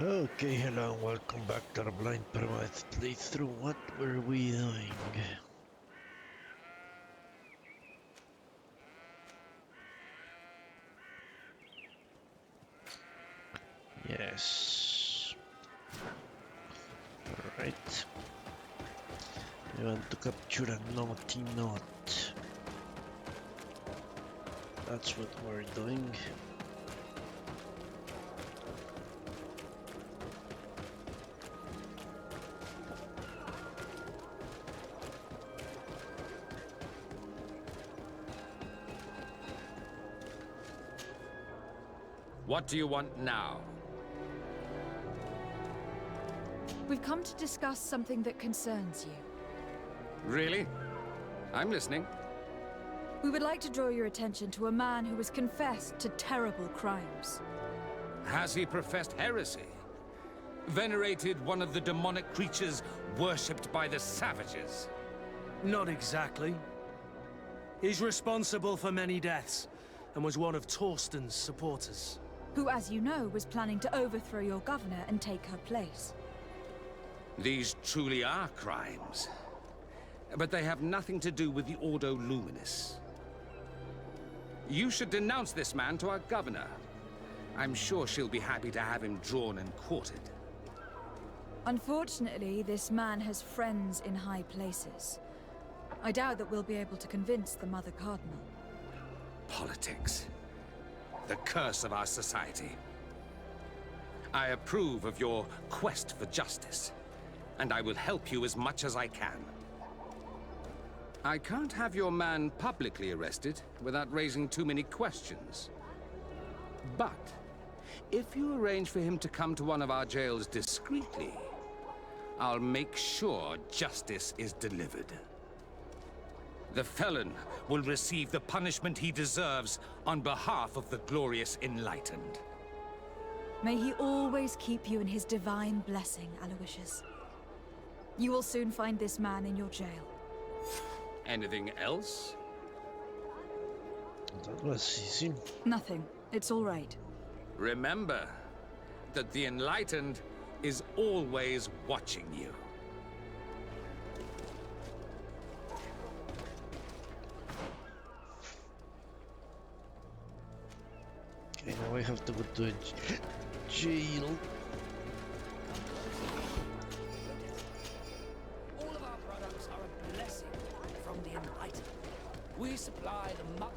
Okay, hello and welcome back to the Blind Permadeath playthrough. What were we doing? Yes. Alright. We want to capture a naughty knot. That's what we're doing. What do you want now? We've come to discuss something that concerns you. Really? I'm listening. We would like to draw your attention to a man who has confessed to terrible crimes. Has he professed heresy? Venerated one of the demonic creatures worshipped by the savages? Not exactly. He's responsible for many deaths, and was one of Torsten's supporters. Who, as you know, was planning to overthrow your governor and take her place. These truly are crimes. But they have nothing to do with the Ordo Luminis. You should denounce this man to our governor. I'm sure she'll be happy to have him drawn and quartered. Unfortunately, this man has friends in high places. I doubt that we'll be able to convince the Mother Cardinal. Politics. The curse of our society. I approve of your quest for justice, and I will help you as much as I can. I can't have your man publicly arrested without raising too many questions. But if you arrange for him to come to one of our jails discreetly, I'll make sure justice is delivered. The felon will receive the punishment he deserves on behalf of the glorious Enlightened. May he always keep you in his divine blessing, Aloysius. You will soon find this man in your jail. Anything else? That was easy. Nothing. It's all right. Remember that the Enlightened is always watching you. Okay, now I have to go to a jail. All of our products are a blessing from the Enlightened. We supply the muck.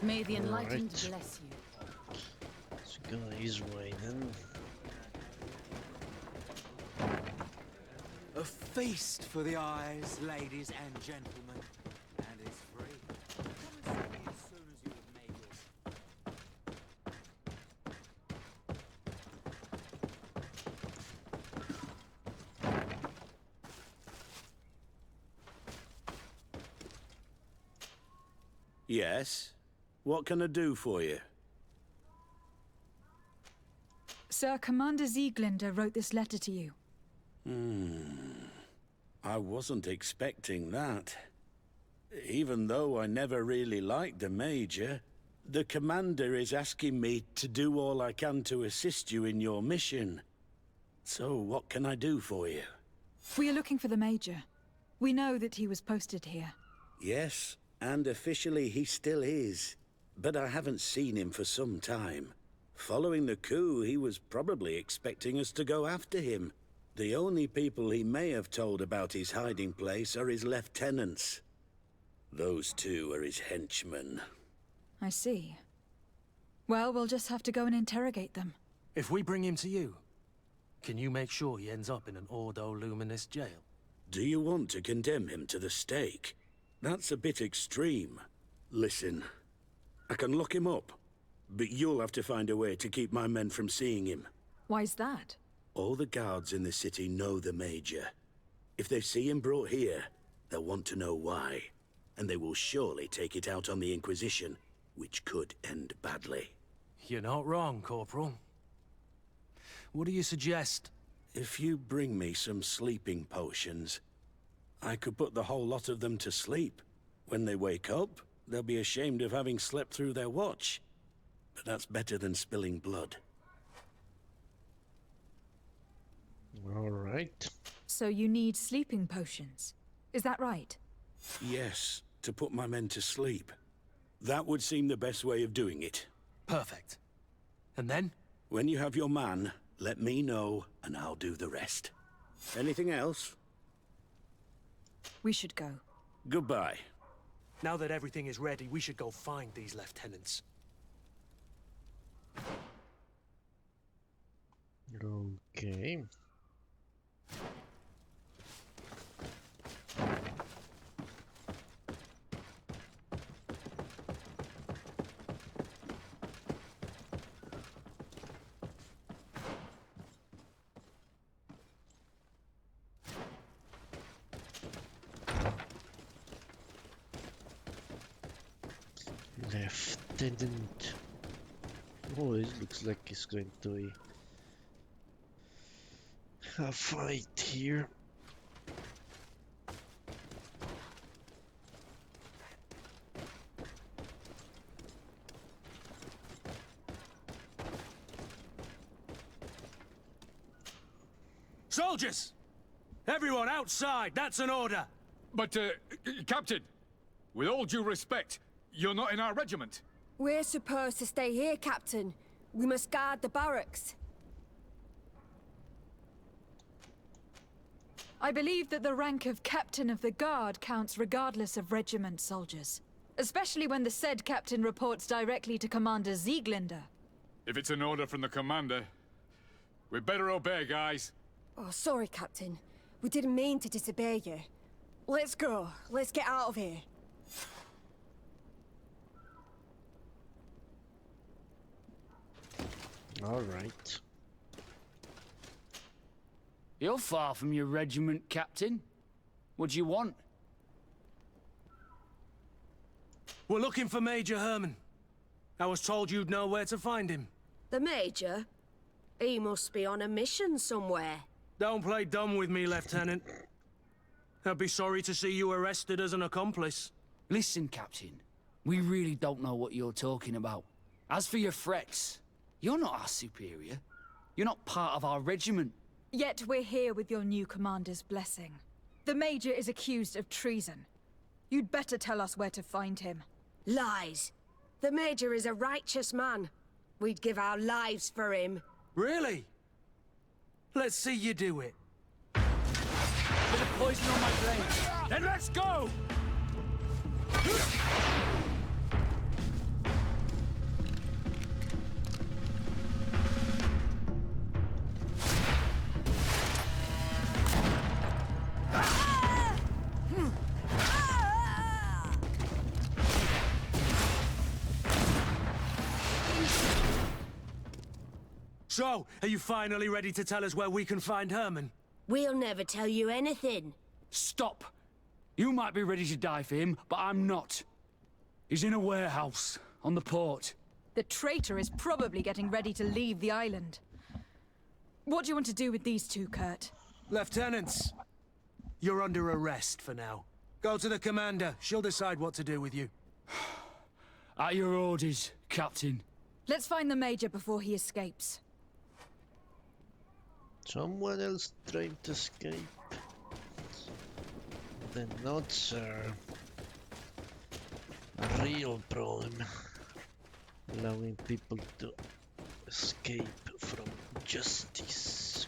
May the Enlightened Right. bless you. Let's go his way then. A feast for the eyes, ladies and gentlemen, and it's free. Come and see me as soon as you have made yours. Yes? What can I do for you? Sir, Commander Sieglinder wrote this letter to you. I wasn't expecting that. Even though I never really liked the Major, the Commander is asking me to do all I can to assist you in your mission. So what can I do for you? We are looking for the Major. We know that he was posted here. Yes, and officially he still is. But I haven't seen him for some time. Following the coup, he was probably expecting us to go after him. The only people he may have told about his hiding place are his lieutenants. Those two are his henchmen. I see. Well, we'll just have to go and interrogate them. If we bring him to you, Can you make sure he ends up in an Ordo Luminous jail? Do you want to condemn him to the stake? That's a bit extreme. Listen, I can lock him up, but you'll have to find a way to keep my men from seeing him. Why's that? All the guards in the city know the Major. If they see him brought here, they'll want to know why. And they will surely take it out on the Inquisition, which could end badly. You're not wrong, Corporal. What do you suggest? If you bring me some sleeping potions, I could put the whole lot of them to sleep. When they wake up, they'll be ashamed of having slept through their watch. But that's better than spilling blood. All right. So you need sleeping potions. Is that right? Yes, to put my men to sleep. That would seem the best way of doing it. Perfect. And then? When you have your man, let me know, and I'll do the rest. Anything else? We should go. Goodbye. Now that everything is ready, we should go find these lieutenants. Okay. Lieutenant. Oh, it looks like it's going to be a fight here. Soldiers! Everyone outside! That's an order! But, Captain, with all due respect, you're not in our regiment. We're supposed to stay here, Captain. We must guard the barracks. I believe that the rank of Captain of the Guard counts regardless of regiment soldiers. Especially when the said captain reports directly to Commander Sieglinder. If it's an order from the commander, we'd better obey, guys. Oh, sorry, Captain. We didn't mean to disobey you. Let's go. Let's get out of here. All right. You're far from your regiment, Captain. What do you want? We're looking for Major Herman. I was told you'd know where to find him. The Major? He must be on a mission somewhere. Don't play dumb with me, Lieutenant. I'd be sorry to see you arrested as an accomplice. Listen, Captain. We really don't know what you're talking about. As for your threats, you're not our superior. You're not part of our regiment. Yet we're here with your new commander's blessing. The Major is accused of treason. You'd better tell us where to find him. Lies. The Major is a righteous man. We'd give our lives for him. Really? Let's see you do it. There's a poison on my blade. Then let's go! So, are you finally ready to tell us where we can find Herman? We'll never tell you anything. Stop! You might be ready to die for him, but I'm not. He's in a warehouse, on the port. The traitor is probably getting ready to leave the island. What do you want to do with these two, Kurt? Lieutenants, you're under arrest for now. Go to the commander. She'll decide what to do with you. At your orders, Captain. Let's find the Major before he escapes. Someone else trying to escape? Then not, sir. A real problem. Allowing people to escape from justice.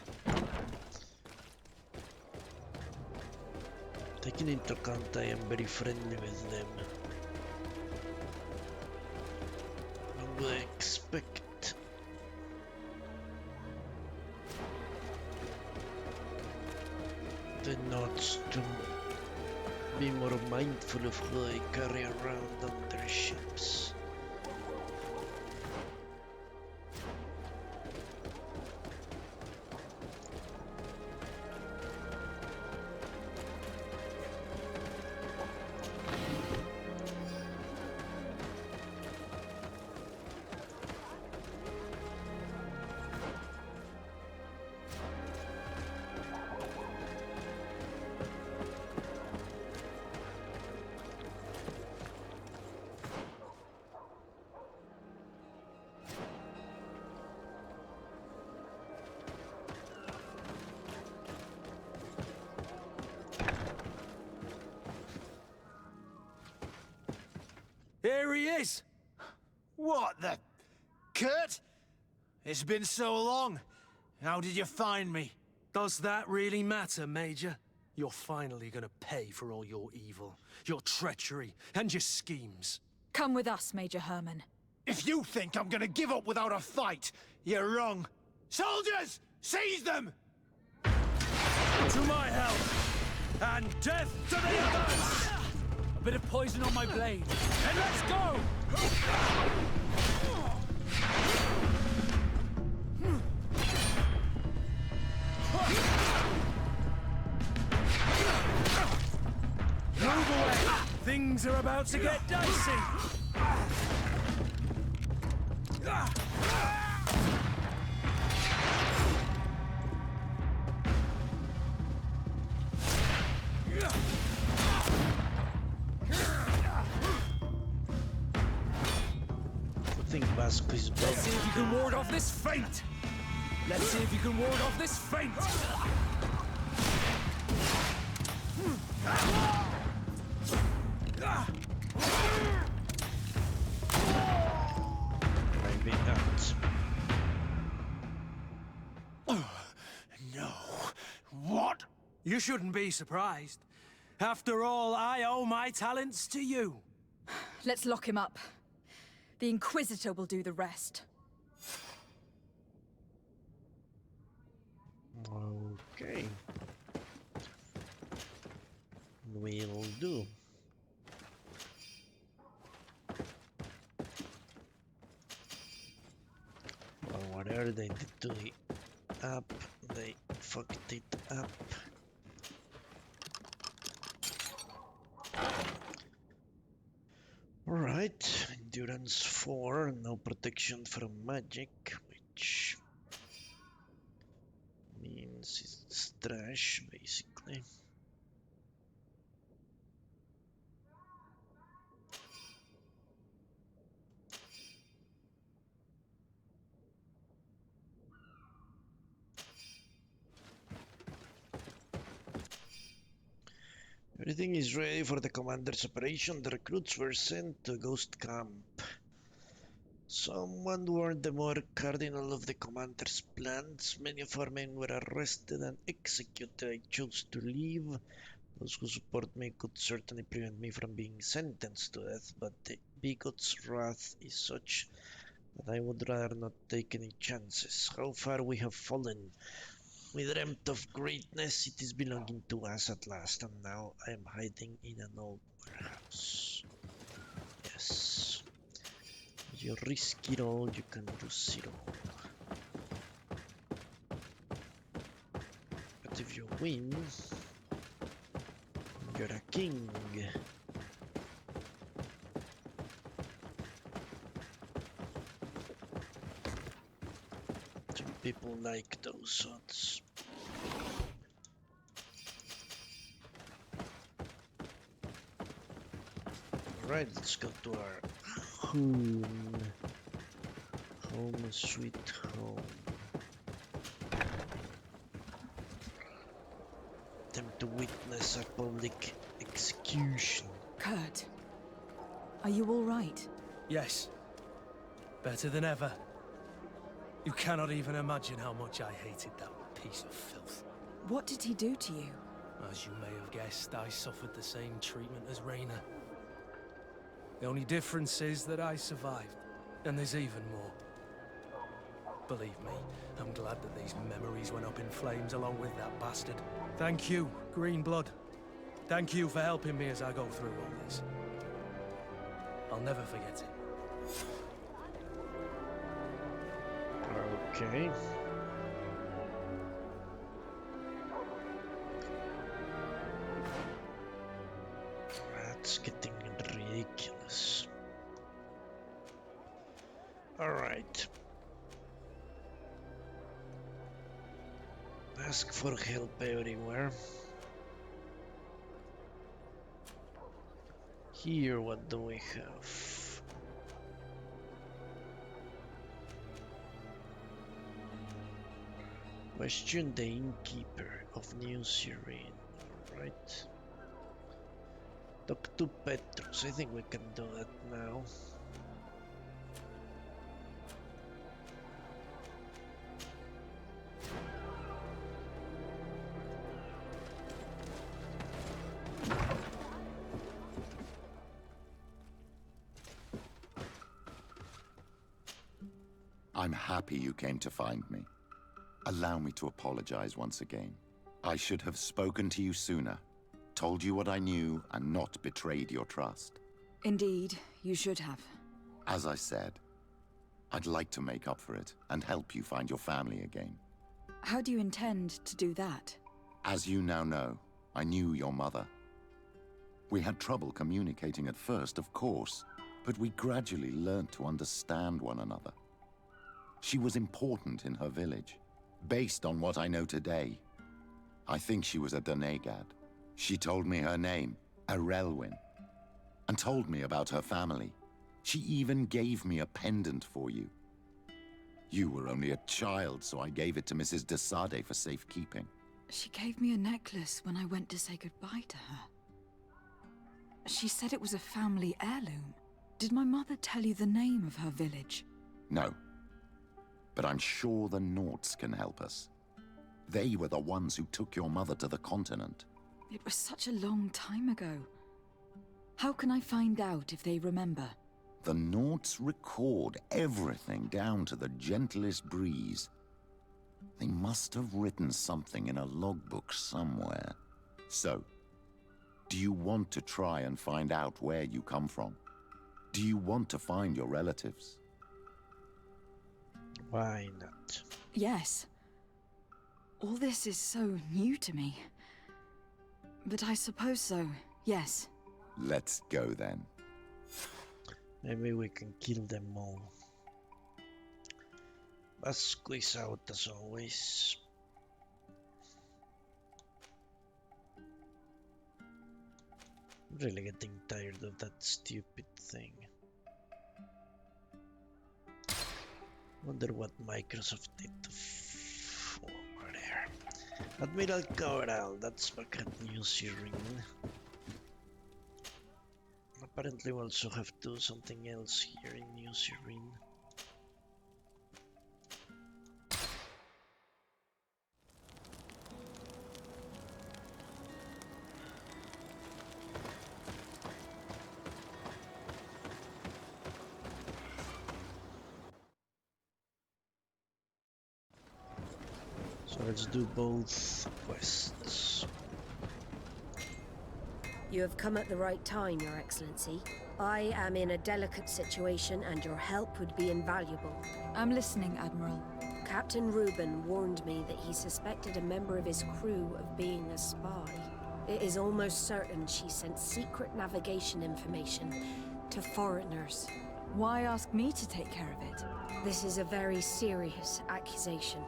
Taking into account I am very friendly with them. I would expect the notes to be more mindful of who I carry around on their ships. Here he is! What the... Kurt? It's been so long. How did you find me? Does that really matter, Major? You're finally gonna pay for all your evil, your treachery, and your schemes. Come with us, Major Herman. If you think I'm gonna give up without a fight, you're wrong. Soldiers! Seize them! To my help! And death to the others! A bit of poison on my blade. And let's go! Move away! Things are about to get dicey! I think Vasco is Let's back. see if you can ward off this feint. Let's see if you can ward off this feint. Maybe not. No. What? You shouldn't be surprised. After all, I owe my talents to you. Let's lock him up. The Inquisitor will do the rest. Okay. Will do. Well, whatever they did to the app, they fucked it up. Alright, endurance 4, no protection from magic, which means it's trash basically. Everything is ready for the commander's operation. The recruits were sent to Ghost Camp. Someone warned the more cardinal of the commander's plans. Many of our men were arrested and executed. I chose to leave. Those who support me could certainly prevent me from being sentenced to death, but the bigot's wrath is such that I would rather not take any chances. How far we have fallen. We dreamt of greatness, it is belonging to us at last, and now I am hiding in an old warehouse. Yes. You risk it all, you can lose it all. But if you win, you're a king. Some people like those odds. Alright, let's go to our home. Home sweet home. Attempt to witness a public execution. Kurt, are you all right? Yes. Better than ever. You cannot even imagine how much I hated that piece of filth. What did he do to you? As you may have guessed, I suffered the same treatment as Raina. The only difference is that I survived, and there's even more. Believe me, I'm glad that these memories went up in flames along with that bastard. Thank you, Green Blood. Thank you for helping me as I go through all this. I'll never forget it. Okay. That's getting ridiculous. Alright. Ask for help everywhere. Here, what do we have? Question the innkeeper of New Serene. Alright. Talk to Petrus. I think we can do that now. I'm happy you came to find me. Allow me to apologize once again. I should have spoken to you sooner, told you what I knew, and not betrayed your trust. Indeed, you should have. As I said, I'd like to make up for it and help you find your family again. How do you intend to do that? As you now know, I knew your mother. We had trouble communicating at first, of course, but we gradually learned to understand one another. She was important in her village. Based on what I know today, I think she was a Donegad. She told me her name, Arelwyn, and told me about her family. She even gave me a pendant for you. You were only a child, so I gave it to Mrs. de Sade for safekeeping. She gave me a necklace when I went to say goodbye to her. She said it was a family heirloom. Did my mother tell you the name of her village? No. But I'm sure the Nauts can help us. They were the ones who took your mother to the continent. It was such a long time ago. How can I find out if they remember? The Nauts record everything down to the gentlest breeze. They must have written something in a logbook somewhere. So, do you want to try and find out where you come from? Do you want to find your relatives? Why not? Yes. All this is so new to me. But I suppose so, yes. Let's go then. Maybe we can kill them all. Vasco is out as always. I'm really getting tired of that stupid thing. Wonder what Microsoft did over there. Admiral Cabral, that's back at New Serene. Apparently we also have to do something else here in New Serene. So let's do both quests. You have come at the right time, Your Excellency. I am in a delicate situation and your help would be invaluable. I'm listening, Admiral. Captain Reuben warned me that he suspected a member of his crew of being a spy. It is almost certain she sent secret navigation information to foreigners. Why ask me to take care of it? This is a very serious accusation.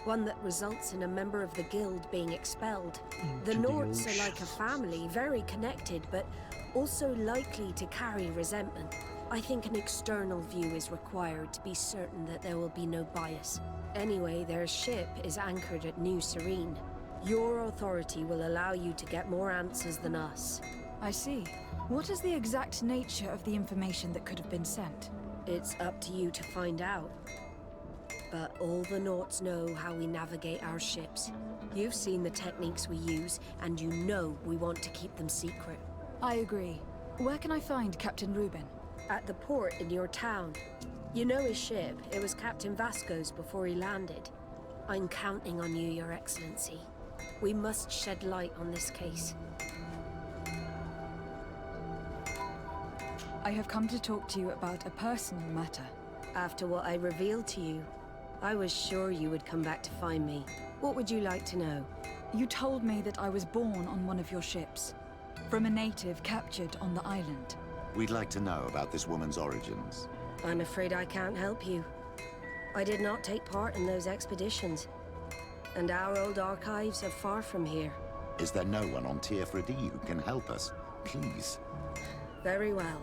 One that results in a member of the guild being expelled. The Norts are like a family, very connected, but also likely to carry resentment. I think an external view is required to be certain that there will be no bias. Anyway, their ship is anchored at New Serene. Your authority will allow you to get more answers than us. I see. What is the exact nature of the information that could have been sent? It's up to you to find out. But all the Nauts know how we navigate our ships. You've seen the techniques we use, and you know we want to keep them secret. I agree. Where can I find Captain Reuben? At the port in your town. You know his ship. It was Captain Vasco's before he landed. I'm counting on you, Your Excellency. We must shed light on this case. I have come to talk to you about a personal matter. After what I revealed to you, I was sure you would come back to find me. What would you like to know? You told me that I was born on one of your ships, from a native captured on the island. We'd like to know about this woman's origins. I'm afraid I can't help you. I did not take part in those expeditions, and our old archives are far from here. Is there no one on TF who can help us? Please. Very well.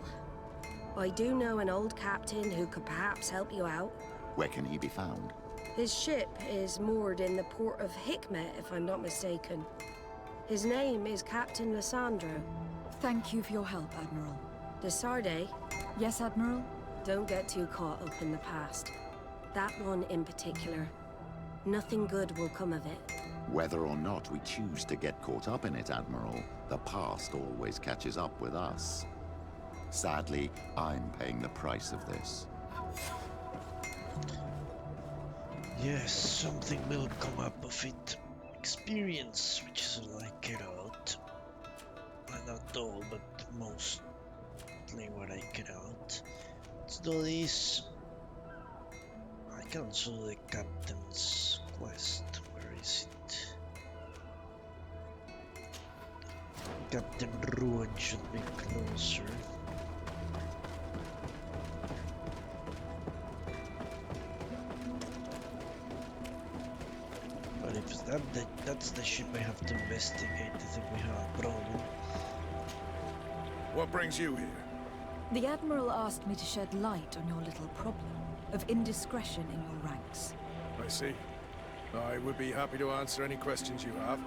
I do know an old captain who could perhaps help you out. Where can he be found? His ship is moored in the port of Hikmet, if I'm not mistaken. His name is Captain Lissandro. Thank you for your help, Admiral. De Sardet? Yes, Admiral? Don't get too caught up in the past. That one in particular. Nothing good will come of it. Whether or not we choose to get caught up in it, Admiral, the past always catches up with us. Sadly, I'm paying the price of this. Yes, something will come up of it. Experience, which is like it out. Not all, but mostly what I get out. Let's do this. I cancel the captain's quest. Where is it? Captain Ruin should be closer. But if that's the ship I have to investigate, I think we have a problem. What brings you here? The Admiral asked me to shed light on your little problem of indiscretion in your ranks. I see. I would be happy to answer any questions you have.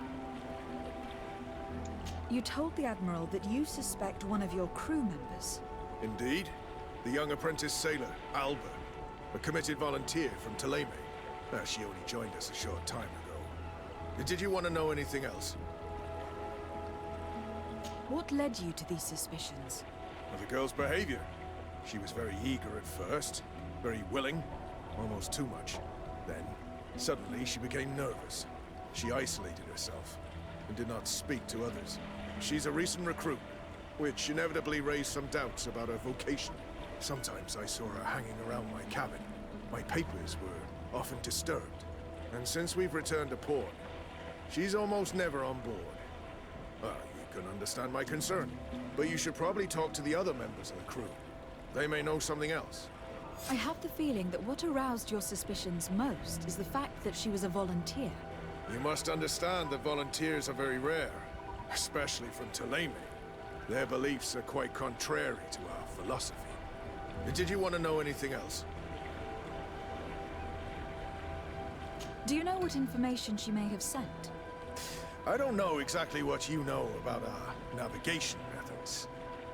You told the Admiral that you suspect one of your crew members. Indeed. The young apprentice sailor, Alba. A committed volunteer from Ptolemy. She only joined us a short time ago. Did you want to know anything else? What led you to these suspicions? Of the girl's behavior. She was very eager at first, very willing, almost too much. Then, suddenly she became nervous. She isolated herself and did not speak to others. She's a recent recruit, which inevitably raised some doubts about her vocation. Sometimes I saw her hanging around my cabin. My papers were often disturbed. And since we've returned to port, she's almost never on board. You can understand my concern, but you should probably talk to the other members of the crew. They may know something else. I have the feeling that what aroused your suspicions most is the fact that she was a volunteer. You must understand that volunteers are very rare, especially from Ptolemy. Their beliefs are quite contrary to our philosophy. Did you want to know anything else? Do you know what information she may have sent? I don't know exactly what you know about our navigation methods.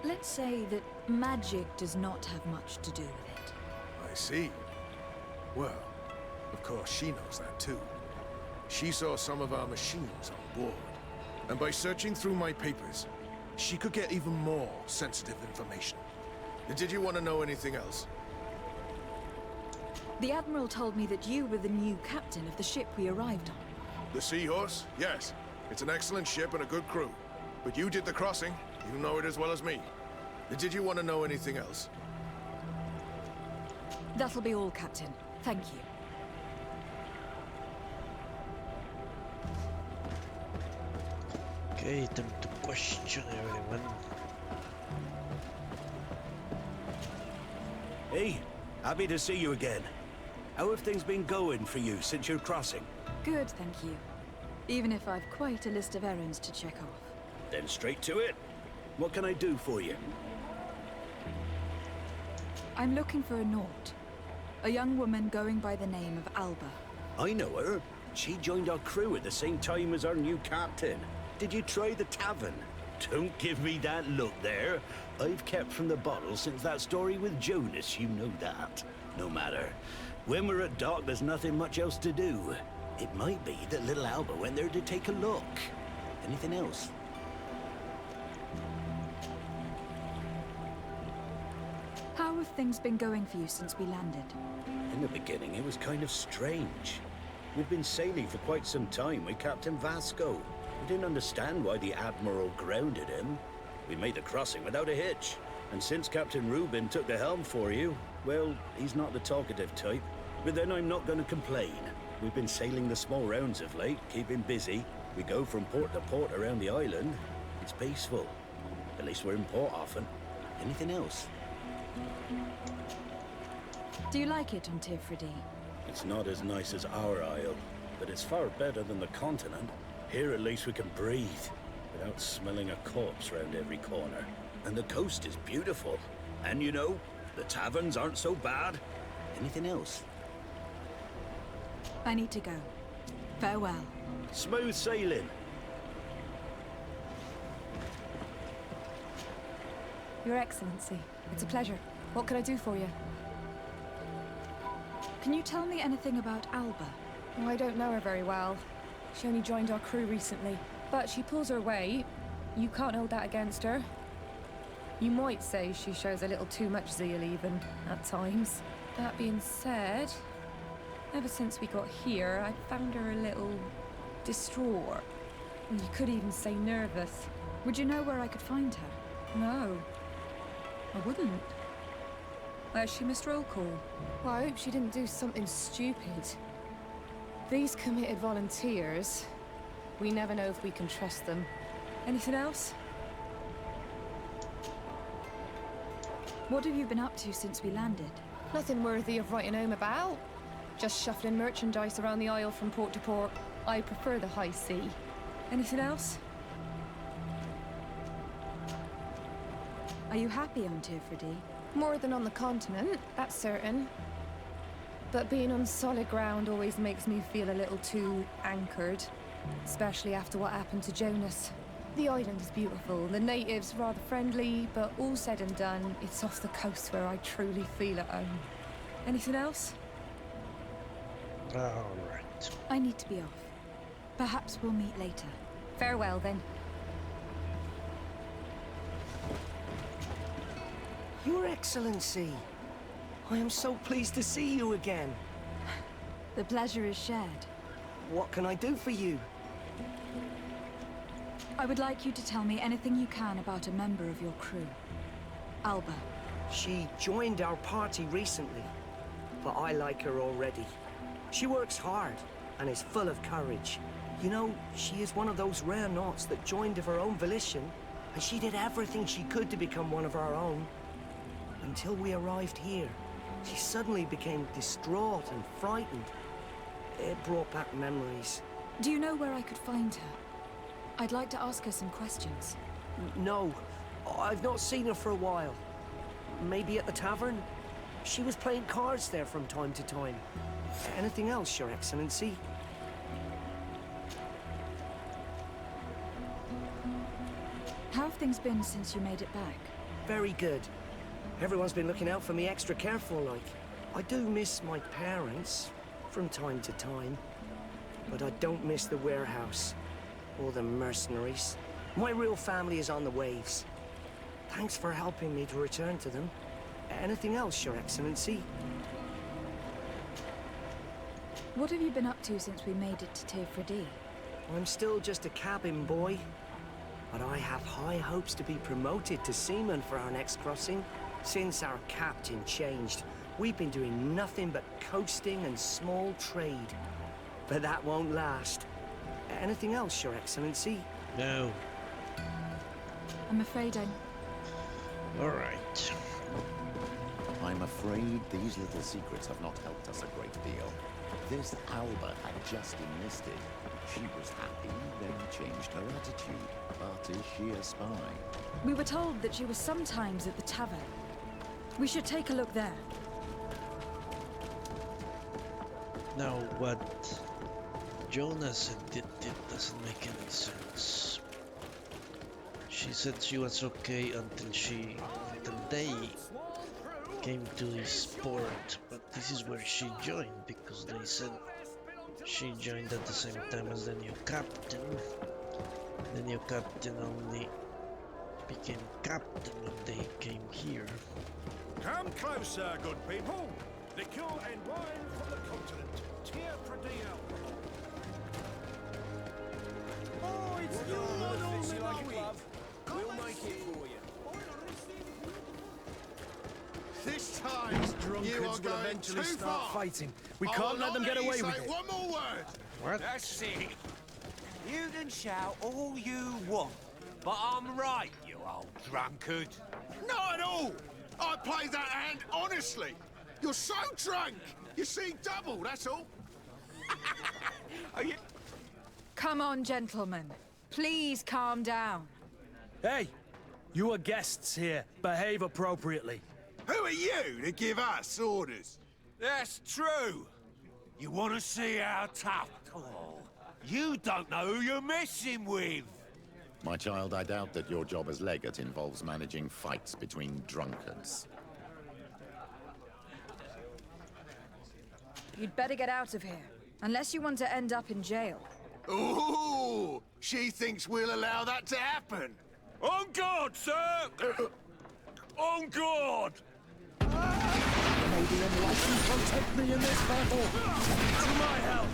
Let's say that magic does not have much to do with it. I see. Well, of course she knows that too. She saw some of our machines on board. And by searching through my papers, she could get even more sensitive information. Did you want to know anything else? The Admiral told me that you were the new captain of the ship we arrived on. The Seahorse? Yes. It's an excellent ship and a good crew. But you did the crossing. You know it as well as me. Did you want to know anything else? That'll be all, Captain. Thank you. Okay, time to question everyone. Hey, happy to see you again. How have things been going for you since your crossing? Good, thank you. Even if I've quite a list of errands to check off. Then straight to it. What can I do for you? I'm looking for a Naut. A young woman going by the name of Alba. I know her. She joined our crew at the same time as our new captain. Did you try the tavern? Don't give me that look there. I've kept from the bottle since that story with Jonas, you know that. No matter. When we're at dock, there's nothing much else to do. It might be that little Alba went there to take a look. Anything else? How have things been going for you since we landed? In the beginning, it was kind of strange. We'd been sailing for quite some time with Captain Vasco. We didn't understand why the Admiral grounded him. We made the crossing without a hitch. And since Captain Reuben took the helm for you, well, he's not the talkative type. But then I'm not going to complain. We've been sailing the small rounds of late, keeping busy. We go from port to port around the island. It's peaceful. At least we're in port often. Anything else? Do you like it on Tifredi? It's not as nice as our isle, but it's far better than the continent. Here at least we can breathe, without smelling a corpse round every corner. And the coast is beautiful. And you know, the taverns aren't so bad. Anything else? I need to go. Farewell. Smooth sailing. Your Excellency, it's a pleasure. What can I do for you? Can you tell me anything about Alba? Oh, I don't know her very well. She only joined our crew recently. But she pulls her weight. You can't hold that against her. You might say she shows a little too much zeal even, at times. That being said, ever since we got here, I found her a little distraught. You could even say nervous. Would you know where I could find her? No. I wouldn't. Where's she missed roll call? Well, I hope she didn't do something stupid. These committed volunteers, we never know if we can trust them. Anything else? What have you been up to since we landed? Nothing worthy of writing home about. Just shuffling merchandise around the Isle from port to port. I prefer the high sea. Anything else? Are you happy on Tifredi? More than on the continent, that's certain. But being on solid ground always makes me feel a little too anchored. Especially after what happened to Jonas. The island is beautiful, the natives rather friendly, but all said and done, it's off the coast where I truly feel at home. Anything else? Alright. I need to be off. Perhaps we'll meet later. Farewell, then. Your Excellency, I am so pleased to see you again. The pleasure is shared. What can I do for you? I would like you to tell me anything you can about a member of your crew. Alba. She joined our party recently, but I like her already. She works hard and is full of courage. You know, she is one of those rare knots that joined of her own volition, and she did everything she could to become one of our own. Until we arrived here, she suddenly became distraught and frightened. It brought back memories. Do you know where I could find her? I'd like to ask her some questions. No, I've not seen her for a while. Maybe at the tavern? She was playing cards there from time to time. Anything else, Your Excellency? How have things been since you made it back? Very good. Everyone's been looking out for me extra careful, like. I do miss my parents from time to time, but I don't miss the warehouse or the mercenaries. My real family is on the waves. Thanks for helping me to return to them. Anything else, Your Excellency? What have you been up to since we made it to Tifredi? I'm still just a cabin boy, but I have high hopes to be promoted to seaman for our next crossing. Since our captain changed, we've been doing nothing but coasting and small trade. But that won't last. Anything else, Your Excellency? No. I'm afraid I'm... Alright. I'm afraid these little secrets have not helped us a great deal. This Alba had just enlisted. She was happy, then changed her attitude. But is she a spy? We were told that she was sometimes at the tavern. We should take a look there. Now, what Jonas did doesn't make any sense. She said she was okay until they came to this port, but this is where she joined, because they said she joined at the same time as the new captain. The new captain only became captain when they came here. Come closer, good people. Liquor and wine from the continent. Permadeath alcohol. Oh, it's you on all the like a Maui. glove. We'll make it for you. This time, These drunkards will eventually start fighting. We can't let them get away with it. One more word. What? That's it. You can shout all you want, but I'm right, you old drunkard. Not at all. I played that hand honestly. You're so drunk. You see double, that's all. Are you... Come on, gentlemen. Please calm down. Hey, you are guests here. Behave appropriately. Who are you to give us orders? That's true. You want to see how tough... Oh, you don't know who you're messing with. My child, I doubt that your job as legate involves managing fights between drunkards. You'd better get out of here. Unless you want to end up in jail. Ooh, she thinks we'll allow that to happen. On guard, sir! On guard! Maybe enlightened protect me in this battle. To my help!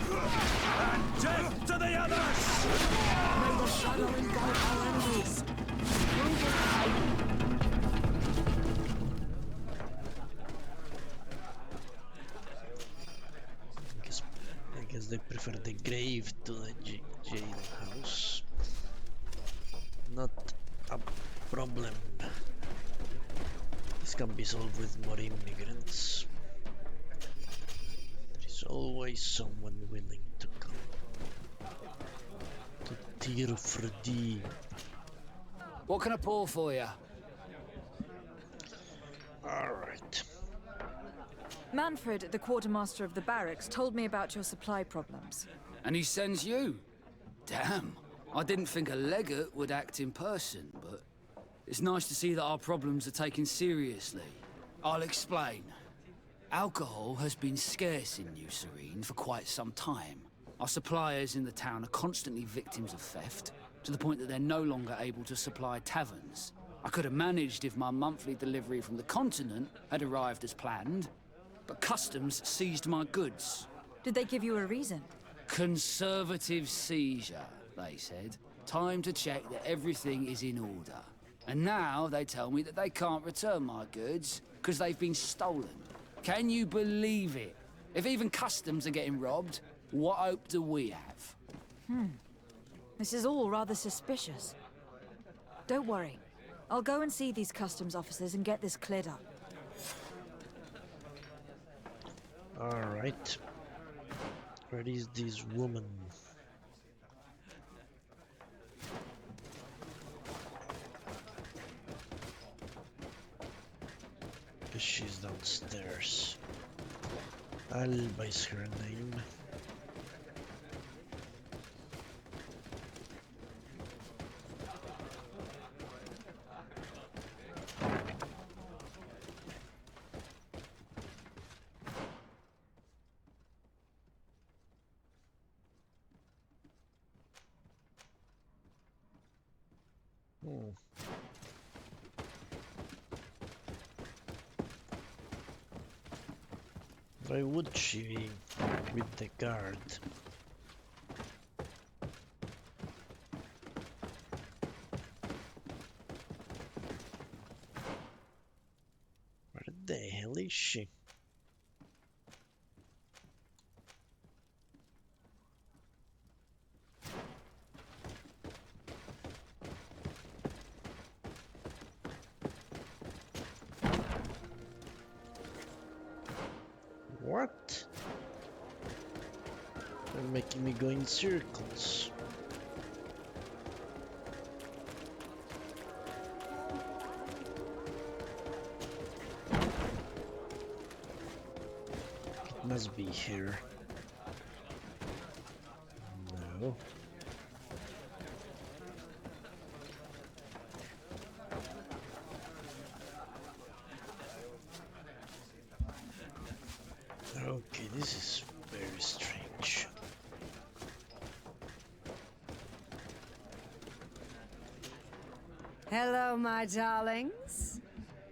And death to the others! May the shadow engulf our enemies! I guess they prefer the grave to the jailhouse. Not a problem. This can be solved with more immigrants. There is always someone willing to come. To tear for thee. What can I pour for you? Alright. Manfred, the quartermaster of the barracks, told me about your supply problems. And he sends you? Damn. I didn't think a legate would act in person, but it's nice to see that our problems are taken seriously. I'll explain. Alcohol has been scarce in New Serene for quite some time. Our suppliers in the town are constantly victims of theft, to the point that they're no longer able to supply taverns. I could have managed if my monthly delivery from the continent had arrived as planned, but customs seized my goods. Did they give you a reason? Conservative seizure, they said. Time to check that everything is in order. And now they tell me that they can't return my goods because they've been stolen. Can you believe it? If even customs are getting robbed, what hope do we have? This is all rather suspicious. Don't worry. I'll go and see these customs officers and get this cleared up. Alright. Where is this woman? She's downstairs. Alba is her name. Why would she be with the guard? Where the hell is she? What? They're making me go in circles. It must be here. No. Okay, this is very strange. Hello, my darlings.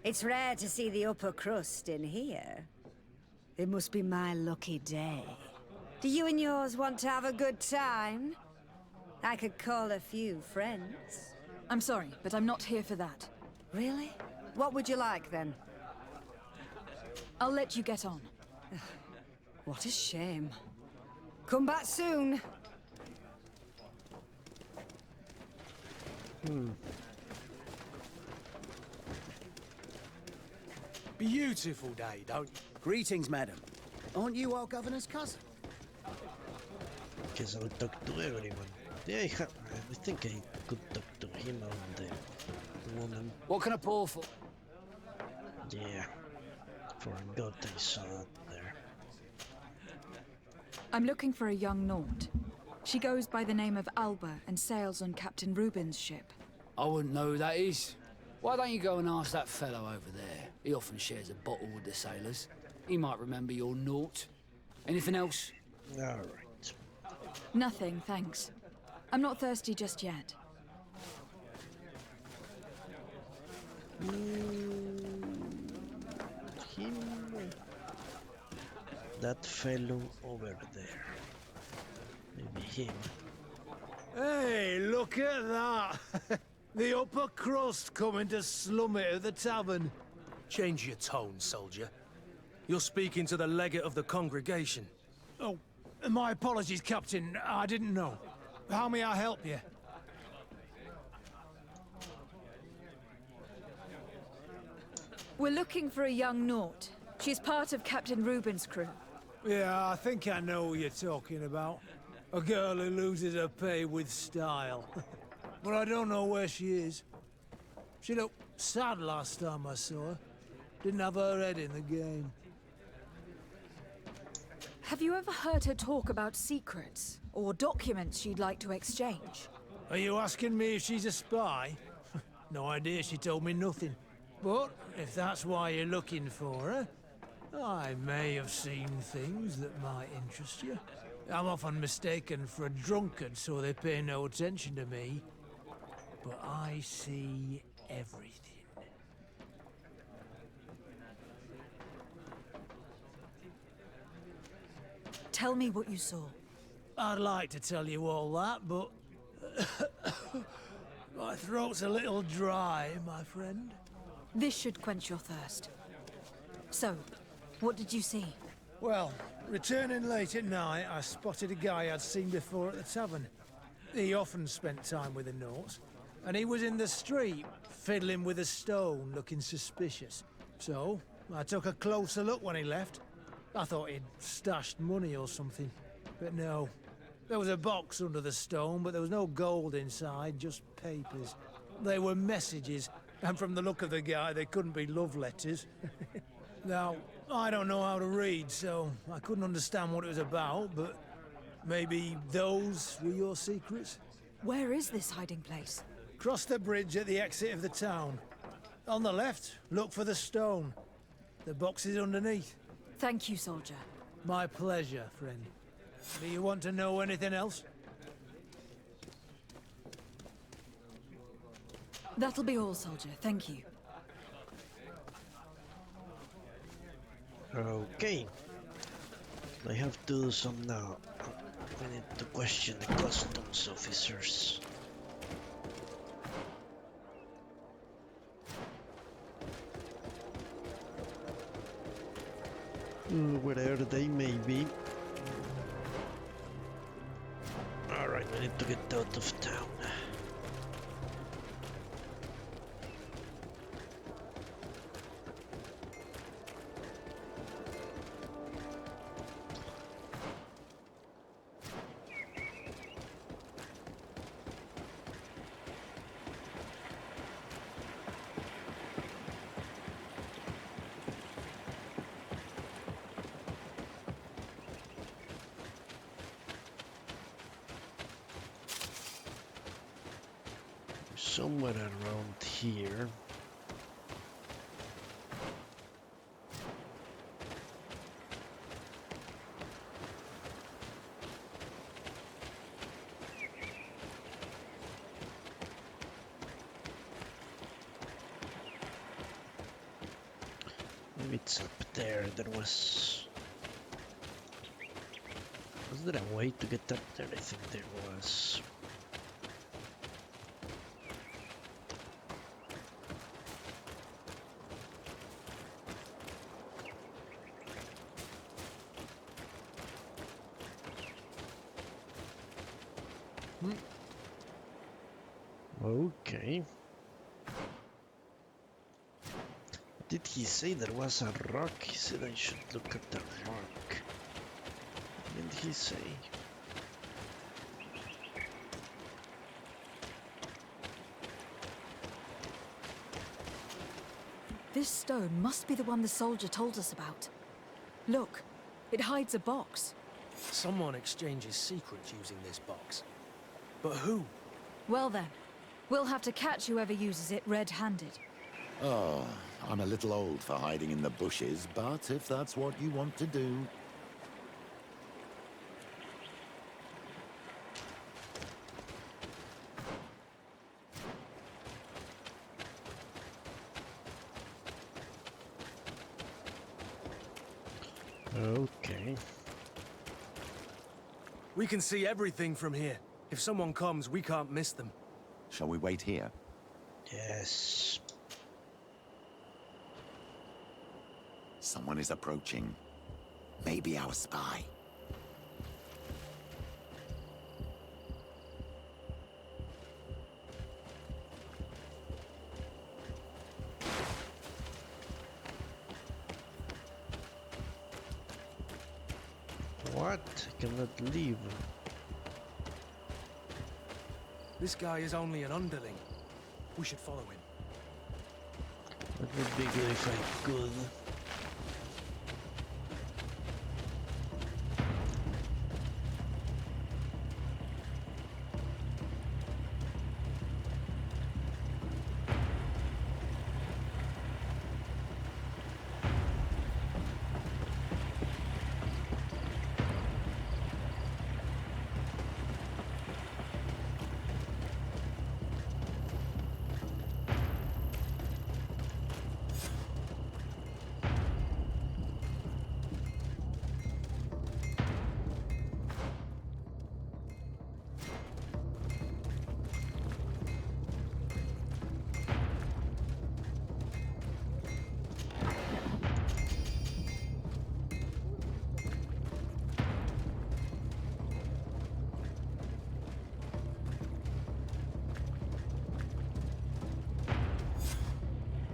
It's rare to see the upper crust in here. It must be my lucky day. Do you and yours want to have a good time? I could call a few friends. I'm sorry, but I'm not here for that. Really? What would you like, then? I'll let you get on. What a shame. Come back soon. Beautiful day, don't you? Greetings, madam. Aren't you our governor's cousin? Guess I'll talk to everyone. Yeah, I think I could talk to him and the woman. What can I pour for? Yeah, forgot I saw it there. I'm looking for a young Naut. She goes by the name of Alba and sails on Captain Rubin's ship. I wouldn't know who that is. Why don't you go and ask that fellow over there? He often shares a bottle with the sailors. He might remember your Naut. Anything else? All right. Nothing, thanks. I'm not thirsty just yet. Him. That fellow over there. Maybe him. Hey, look at that! The upper crust coming to slum it at the tavern. Change your tone, soldier. You're speaking to the legate of the congregation. Oh, my apologies, Captain. I didn't know. How may I help you? We're looking for a young Naut. She's part of Captain Rubin's crew. Yeah, I think I know what you're talking about. A girl who loses her pay with style. But I don't know where she is. She looked sad last time I saw her. Didn't have her head in the game. Have you ever heard her talk about secrets or documents she'd like to exchange? Are you asking me if she's a spy? No idea, she told me nothing. But if that's why you're looking for her, I may have seen things that might interest you. I'm often mistaken for a drunkard, so they pay no attention to me. But I see everything. Tell me what you saw. I'd like to tell you all that, but... my throat's a little dry, my friend. This should quench your thirst. So, what did you see? Well, returning late at night, I spotted a guy I'd seen before at the tavern. He often spent time with the Nauts, and he was in the street, fiddling with a stone, looking suspicious. So, I took a closer look when he left. I thought he'd stashed money or something, but no. There was a box under the stone, but there was no gold inside, just papers. They were messages, and from the look of the guy, they couldn't be love letters. Now, I don't know how to read, so I couldn't understand what it was about, but maybe those were your secrets? Where is this hiding place? Cross the bridge at the exit of the town. On the left, look for the stone. The box is underneath. Thank you, soldier. My pleasure, friend. Do you want to know anything else? That'll be all, soldier. Thank you. Okay. I have to do some now. We need to question the customs officers. Wherever they may be. Alright, we need to get out of town. Somewhere around here. it's up there. Was there a way to get up there? I think there was. Okay. Did he say there was a rock? He said I should look at the rock. Didn't he say? This stone must be the one the soldier told us about. Look, it hides a box. Someone exchanges secrets using this box. But who? Well then, we'll have to catch whoever uses it red-handed. Oh, I'm a little old for hiding in the bushes, but if that's what you want to do... Okay. We can see everything from here. If someone comes, we can't miss them. Shall we wait here? Yes. Someone is approaching. Maybe our spy. What? I cannot leave. This guy is only an underling. We should follow him. That would be good if I could.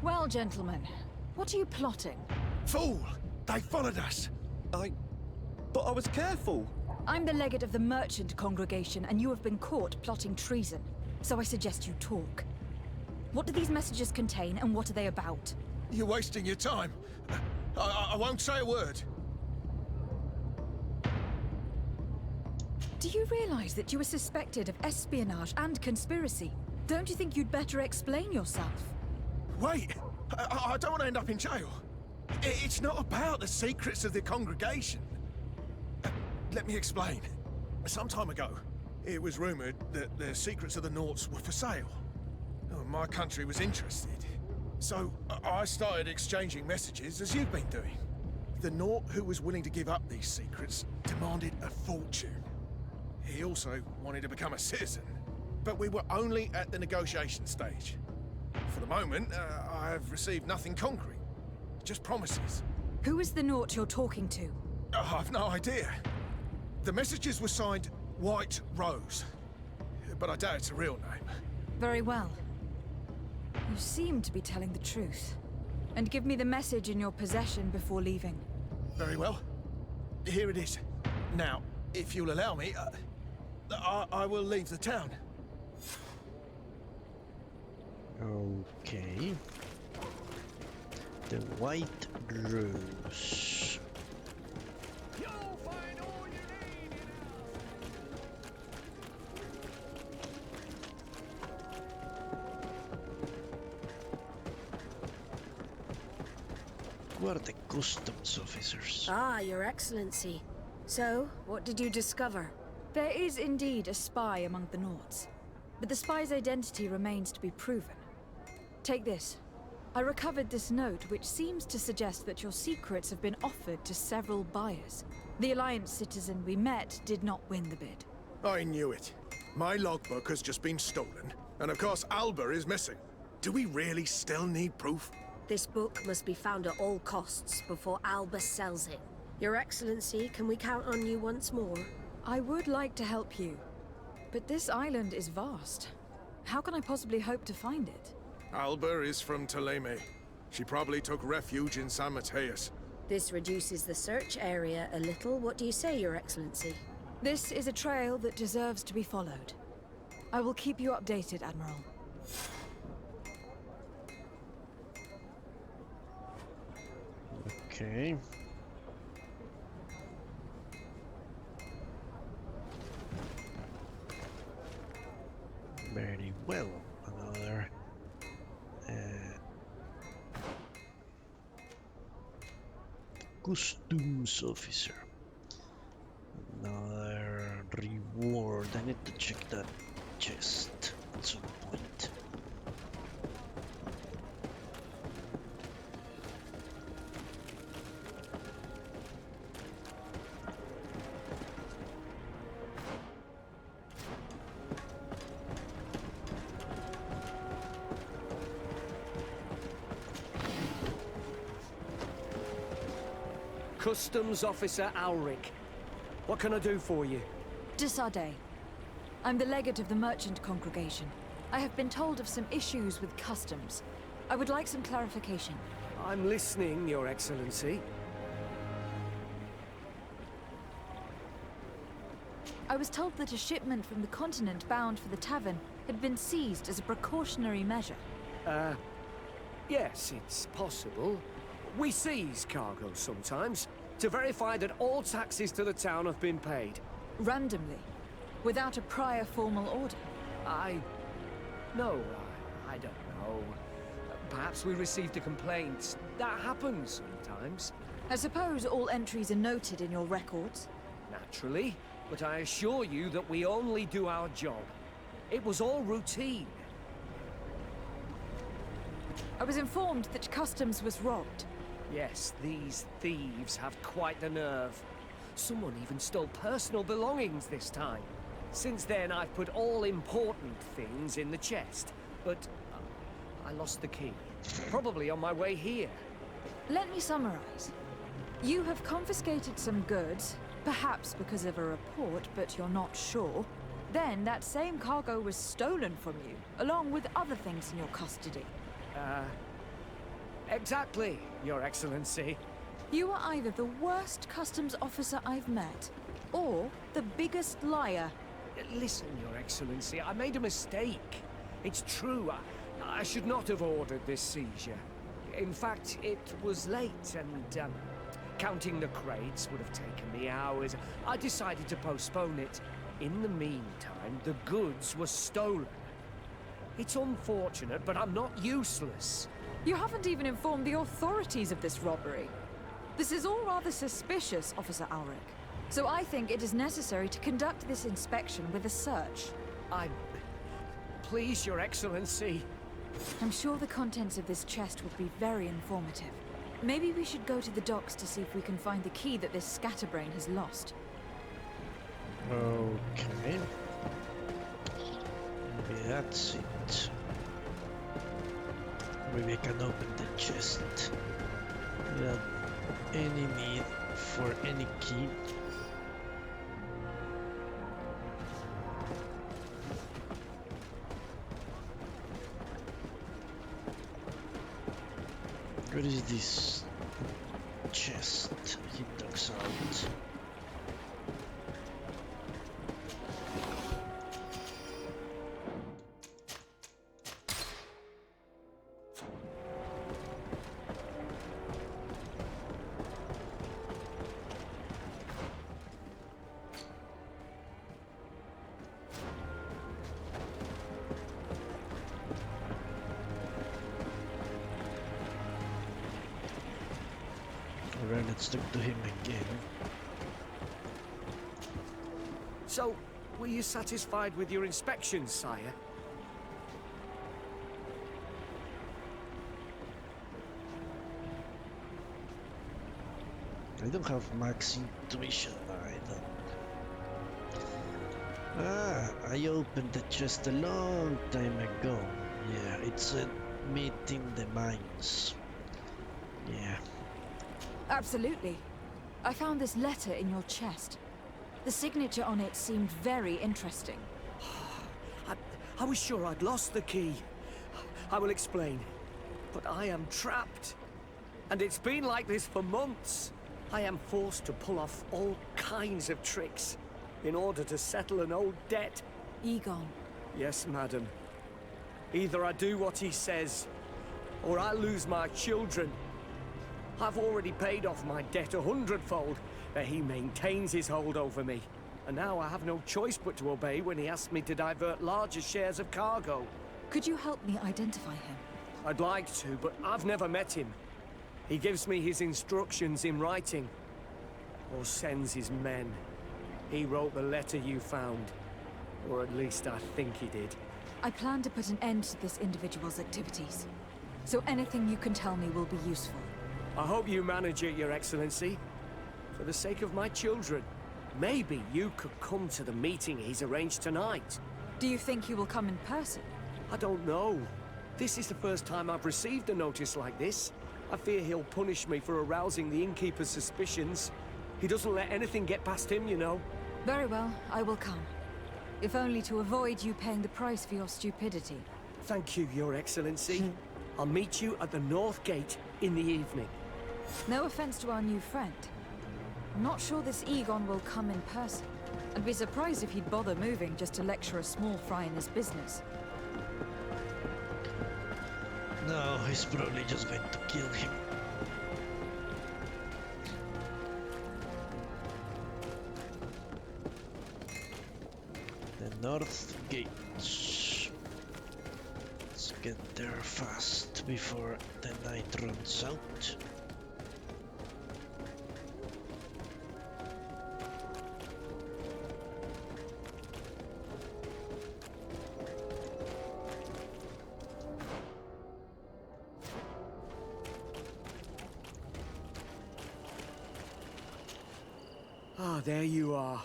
Well, gentlemen, what are you plotting? Fool! They followed us! But I was careful! I'm the legate of the merchant congregation, and you have been caught plotting treason. So I suggest you talk. What do these messages contain, and what are they about? You're wasting your time. I won't say a word. Do you realize that you are suspected of espionage and conspiracy? Don't you think you'd better explain yourself? Wait! I don't want to end up in jail. It's not about the secrets of the congregation. Let me explain. Some time ago, it was rumored that the secrets of the Nauts were for sale. My country was interested. So I started exchanging messages as you've been doing. The Naut who was willing to give up these secrets demanded a fortune. He also wanted to become a citizen. But we were only at the negotiation stage. For the moment, I have received nothing concrete. Just promises. Who is the Naut you're talking to? I've no idea. The messages were signed White Rose. But I doubt it's a real name. Very well. You seem to be telling the truth. And give me the message in your possession before leaving. Very well. Here it is. Now, if you'll allow me, I will leave the town. Okay. The White Rose. Who are the customs officers? Ah, Your Excellency. So, what did you discover? There is indeed a spy among the Nauts. But the spy's identity remains to be proven. Take this. I recovered this note, which seems to suggest that your secrets have been offered to several buyers. The Alliance citizen we met did not win the bid. I knew it. My logbook has just been stolen, and of course Alba is missing. Do we really still need proof? This book must be found at all costs before Alba sells it. Your Excellency, can we count on you once more? I would like to help you, but this island is vast. How can I possibly hope to find it? Alba is from Teleme. She probably took refuge in San Mateus. This reduces the search area a little. What do you say, Your Excellency? This is a trail that deserves to be followed. I will keep you updated, Admiral. Okay. Very well. Another customs officer. Another reward. I need to check that chest at some point. Customs Officer Alric. What can I do for you? Desade. I'm the legate of the merchant congregation. I have been told of some issues with customs. I would like some clarification. I'm listening, Your Excellency. I was told that a shipment from the continent bound for the tavern had been seized as a precautionary measure. Yes, it's possible. We seize cargo sometimes, to verify that all taxes to the town have been paid. Randomly? Without a prior formal order? No, I don't know. Perhaps we received a complaint. That happens sometimes. I suppose all entries are noted in your records? Naturally, but I assure you that we only do our job. It was all routine. I was informed that customs was robbed. Yes, these thieves have quite the nerve. Someone even stole personal belongings this time. Since then, I've put all important things in the chest, but I lost the key. Probably on my way here. Let me summarize. You have confiscated some goods, perhaps because of a report, but you're not sure. Then that same cargo was stolen from you, along with other things in your custody. Exactly, Your Excellency. You are either the worst customs officer I've met, or the biggest liar. Listen, Your Excellency, I made a mistake. It's true, I should not have ordered this seizure. In fact, it was late, and counting the crates would have taken me hours. I decided to postpone it. In the meantime, the goods were stolen. It's unfortunate, but I'm not useless. You haven't even informed the authorities of this robbery. This is all rather suspicious, Officer Alric. So I think it is necessary to conduct this inspection with a search. Please, Your Excellency. I'm sure the contents of this chest would be very informative. Maybe we should go to the docks to see if we can find the key that this scatterbrain has lost. Okay. Maybe that's it. Maybe I can open the chest without any need for any key. What is this chest? He ducks out. Alright, let's talk to him again. So, were you satisfied with your inspection, sire? I don't have max intuition, I don't. Ah, I opened the chest a long time ago. Yeah, it's a meeting the minds. Yeah. Absolutely. I found this letter in your chest. The signature on it seemed very interesting. I was sure I'd lost the key. I will explain. But I am trapped. And it's been like this for months. I am forced to pull off all kinds of tricks in order to settle an old debt. Egon. Yes, madam. Either I do what he says, or I lose my children. I've already paid off my debt 100-fold, but he maintains his hold over me. And now I have no choice but to obey when he asks me to divert larger shares of cargo. Could you help me identify him? I'd like to, but I've never met him. He gives me his instructions in writing, or sends his men. He wrote the letter you found, or at least I think he did. I plan to put an end to this individual's activities, so anything you can tell me will be useful. I hope you manage it, Your Excellency. For the sake of my children, maybe you could come to the meeting he's arranged tonight. Do you think he will come in person? I don't know. This is the first time I've received a notice like this. I fear he'll punish me for arousing the innkeeper's suspicions. He doesn't let anything get past him, you know. Very well, I will come. If only to avoid you paying the price for your stupidity. Thank you, Your Excellency. I'll meet you at the North Gate in the evening. No offense to our new friend. I'm not sure this Egon will come in person. I'd be surprised if he'd bother moving just to lecture a small fry in his business. No, he's probably just going to kill him. The North Gate. Let's get there fast before the night runs out. Ah, there you are.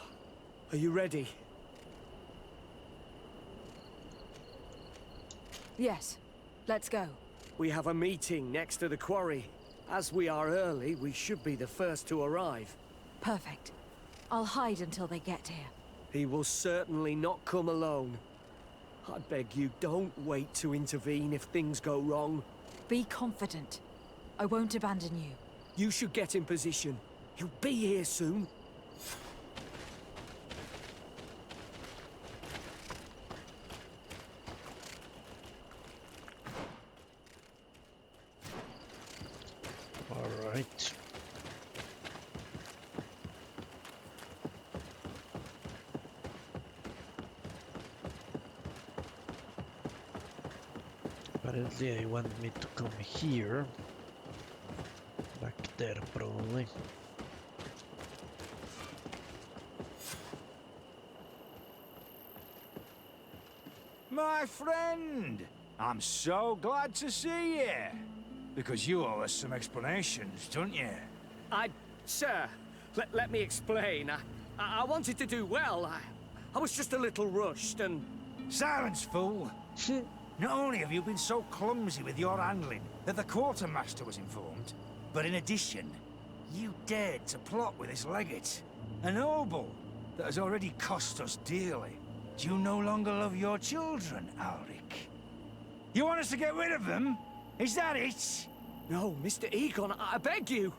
Are you ready? Yes. Let's go. We have a meeting next to the quarry. As we are early, we should be the first to arrive. Perfect. I'll hide until they get here. He will certainly not come alone. I beg you, don't wait to intervene if things go wrong. Be confident. I won't abandon you. You should get in position. He'll be here soon. All right. Apparently I want me to come here. Back there, probably. My friend! I'm so glad to see you. Because you owe us some explanations, don't you? Sir, let me explain. I wanted to do well. I was just a little rushed and... Silence, fool! Not only have you been so clumsy with your handling that the quartermaster was informed, but in addition, you dared to plot with this legate. A noble that has already cost us dearly. Do you no longer love your children, Ulrich? You want us to get rid of them? Is that it? No, Mr. Egon, I beg you.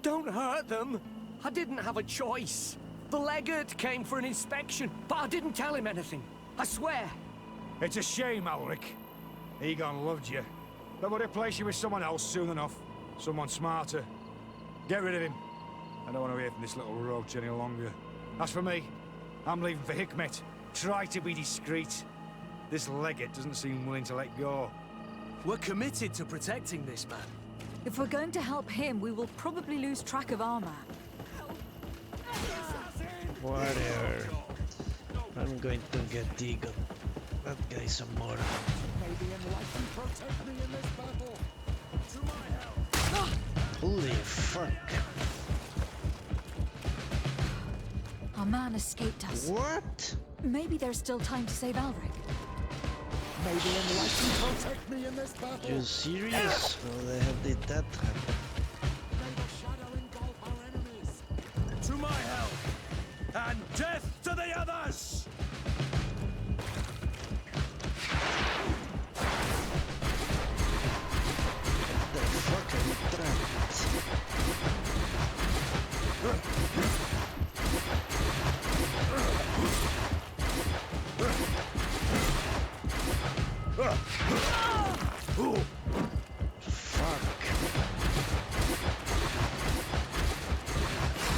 Don't hurt them. I didn't have a choice. The legate came for an inspection, but I didn't tell him anything. I swear. It's a shame, Ulrich. Egon loved you, but would replace you with someone else soon enough. Someone smarter. Get rid of him. I don't want to hear from this little roach any longer. As for me, I'm leaving for Hikmet. Try to be discreet. This legate doesn't seem willing to let go. We're committed to protecting this man. If we're going to help him, we will probably lose track of our man. Whatever. I'm going to get Egon. That guy's some more. May the enlightened protect me in this battle. To my help. Holy fuck. Our man escaped us. What? Maybe there's still time to save Alric. May the Enlightened protect me in this battle. You serious? How the hell did that happen? May the shadow engulf our enemies. To my help! And death to the others! The fuck are you trapped? Fuck.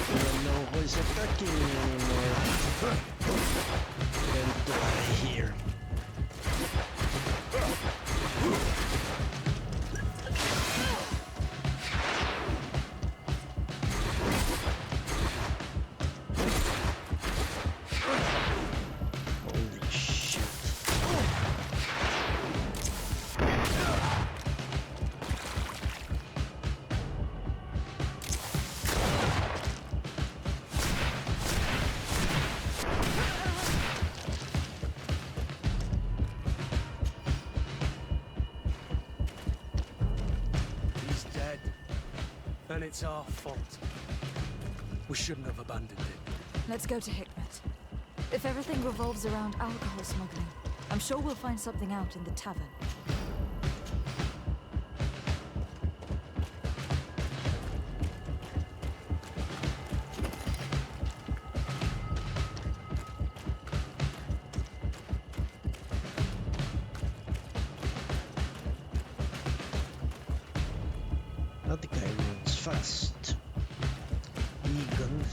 I don't know who is attacking me anymore. Don't die here. Holy shit. He's dead. And it's our fault. We shouldn't have abandoned it. Let's go to Hikmet. If everything revolves around alcohol smuggling, I'm sure we'll find something out in the tavern. That guy runs fast. Egan.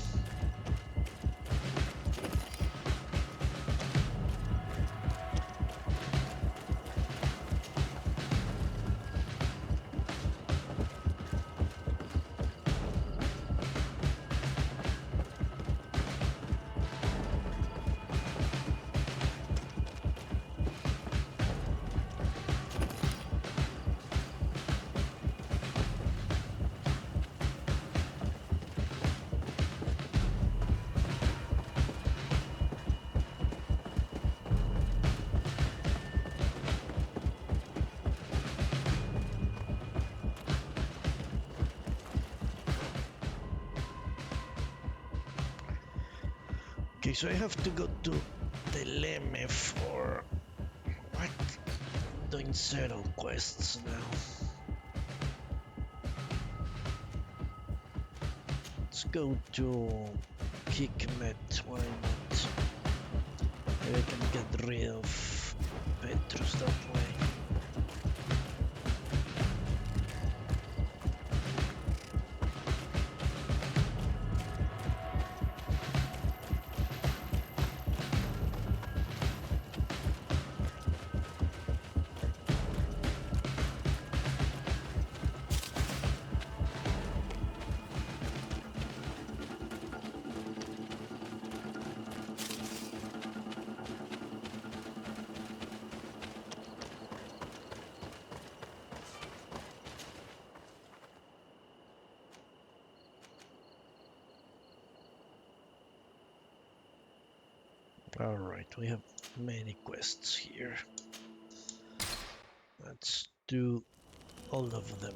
Okay, so I have to go to Teleme for... What? Doing several quests now. Let's go to Hikmet, why not? Maybe I can get rid of Petrus that way. Alright, we have many quests here. Let's do all of them.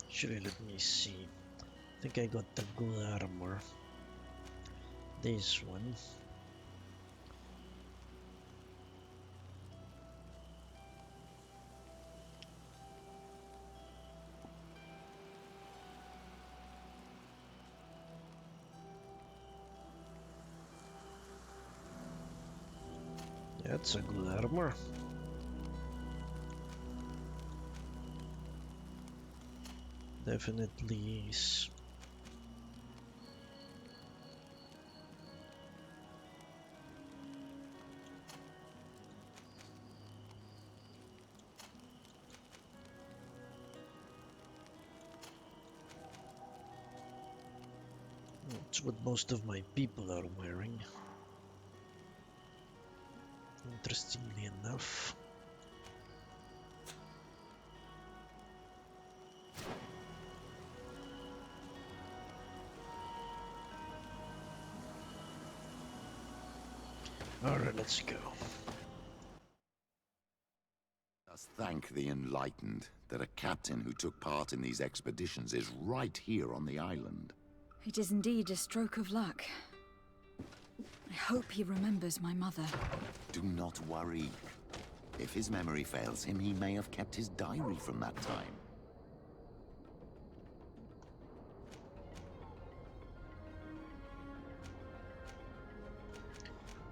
Actually, let me see. I think I got the good armor. This one. That's a good armor. Definitely is. It's what most of my people are wearing. Interestingly enough. Alright, let's go. Let's thank the enlightened that a captain who took part in these expeditions is right here on the island. It is indeed a stroke of luck. I hope he remembers my mother. Do not worry. If his memory fails him, he may have kept his diary from that time.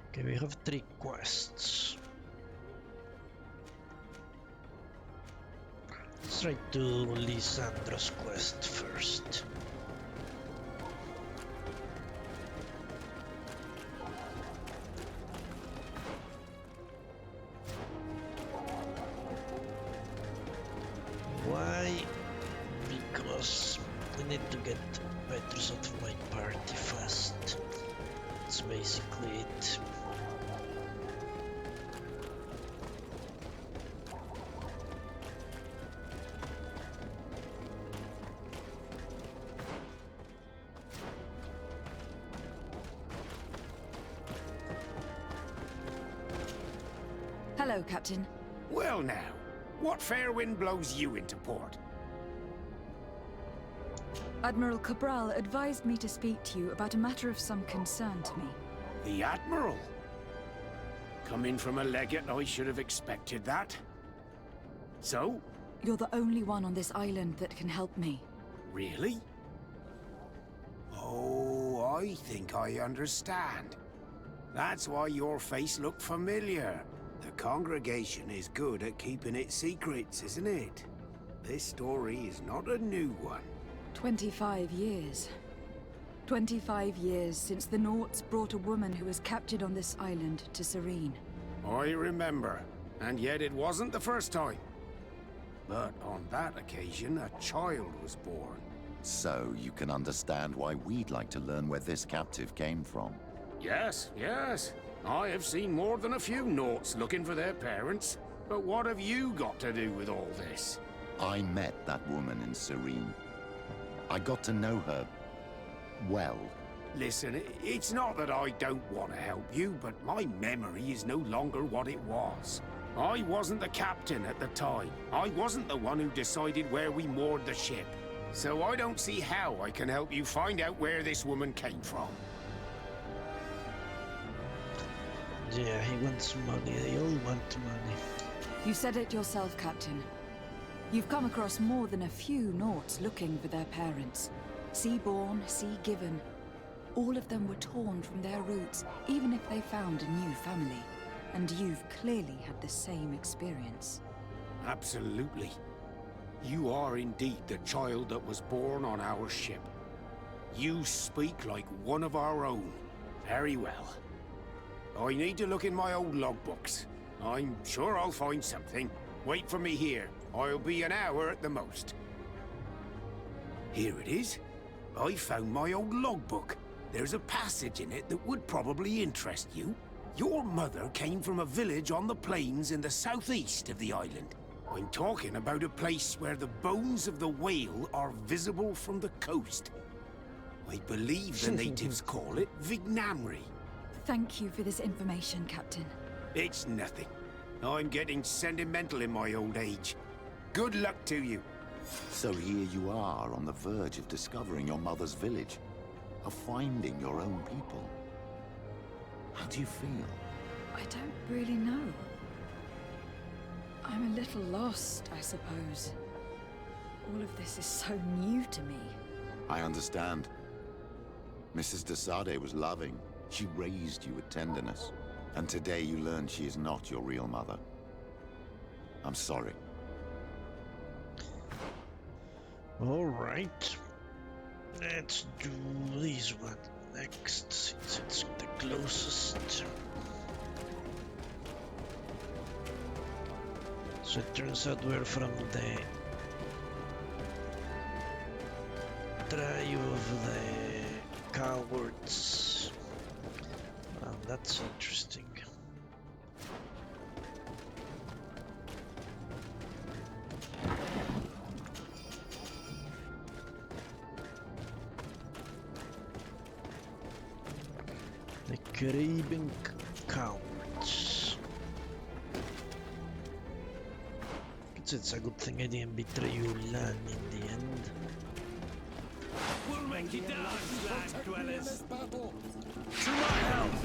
Okay, we have 3 quests. Let's try to Lysandra's quest first. Why? Because I need to get members of my party fast. That's basically it. Hello, Captain. Well now, what fair wind blows you into port? Admiral Cabral advised me to speak to you about a matter of some concern to me. The Admiral? Coming from a legate, I should have expected that. So? You're the only one on this island that can help me. Really? Oh, I think I understand. That's why your face looked familiar. The congregation is good at keeping its secrets, isn't it? This story is not a new one. 25 years. 25 years since the Nauts brought a woman who was captured on this island to Serene. I remember, and yet it wasn't the first time. But on that occasion, a child was born. So you can understand why we'd like to learn where this captive came from. Yes, yes. I have seen more than a few Nauts looking for their parents. But what have you got to do with all this? I met that woman in Serene. I got to know her well. Listen, it's not that I don't want to help you, but my memory is no longer what it was. I wasn't the captain at the time. I wasn't the one who decided where we moored the ship. So I don't see how I can help you find out where this woman came from. Yeah, he wants money. They all want money. You said it yourself, Captain. You've come across more than a few Nauts looking for their parents. Sea-born, sea-given. All of them were torn from their roots, even if they found a new family. And you've clearly had the same experience. Absolutely. You are indeed the child that was born on our ship. You speak like one of our own. Very well. I need to look in my old logbooks. I'm sure I'll find something. Wait for me here. I'll be an hour at the most. Here it is. I found my old logbook. There's a passage in it that would probably interest you. Your mother came from a village on the plains in the southeast of the island. I'm talking about a place where the bones of the whale are visible from the coast. I believe the natives call it Vignamri. Thank you for this information, Captain. It's nothing. I'm getting sentimental in my old age. Good luck to you. So here you are on the verge of discovering your mother's village, of finding your own people. How do you feel? I don't really know. I'm a little lost, I suppose. All of this is so new to me. I understand. Mrs. de Sade was loving. She raised you with tenderness. And today you learn she is not your real mother. I'm sorry. All right. Let's do this one next, since it's the closest. So it turns out we're from the tribe of the cowards. Well, that's interesting. The Caribbean cowards. It's a good thing I didn't betray Ulan in the end. We'll make you dance, land dwellers! To my health,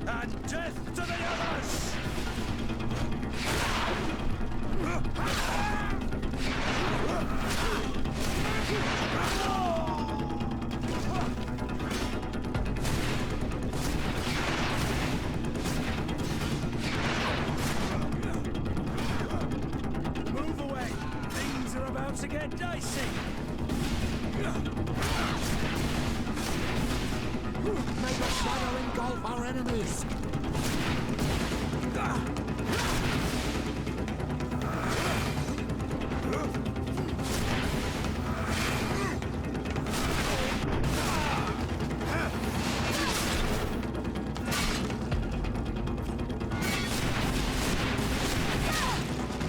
and death to the others! Move away! Things are about to get dicey! May the shadow engulf our enemies!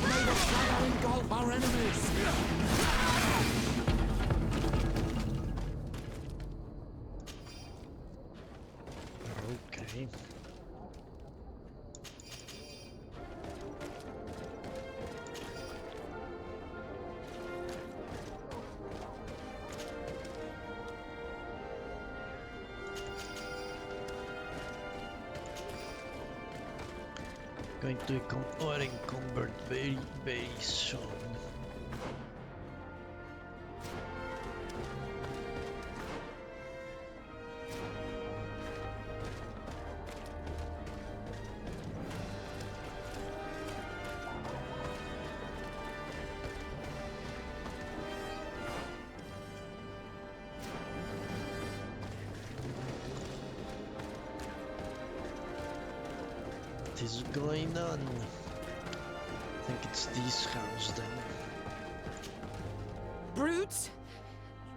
May the shadow engulf our enemies! Okay. Going to become unencumbered very, very soon. What is going on? I think it's this house then. Brutes!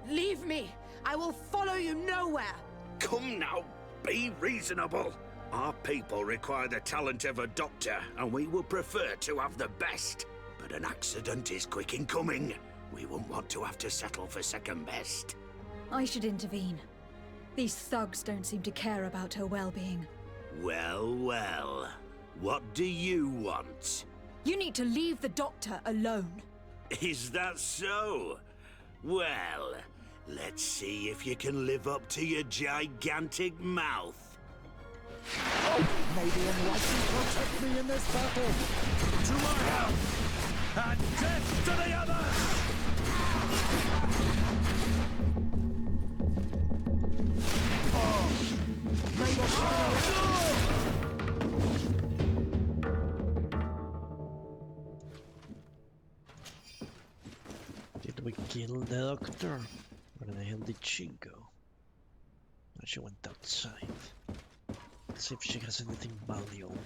Leave me! I will follow you nowhere! Come now, be reasonable. Our people require the talent of a doctor, and we would prefer to have the best. But an accident is quick in coming. We wouldn't want to have to settle for second best. I should intervene. These thugs don't seem to care about her well-being. Well, well. What do you want? You need to leave the doctor alone. Is that so? Well, let's see if you can live up to your gigantic mouth. May the Enlightened protect me in this battle! To my health, and death to the others! May the shadow... Did we kill the doctor? Where the hell did she go? Oh, she went outside. Let's see if she has anything valuable.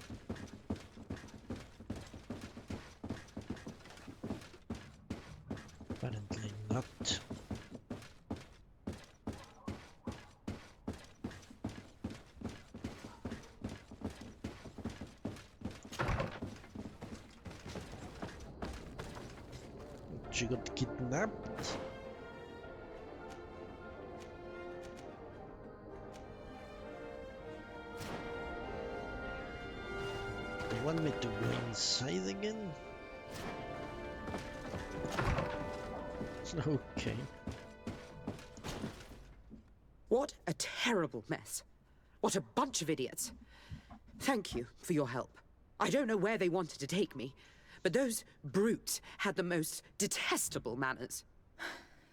Apparently not. She got kidnapped. They want me to go inside again? Okay. What a terrible mess. What a bunch of idiots. Thank you for your help. I don't know where they wanted to take me, but those brutes had the most detestable manners.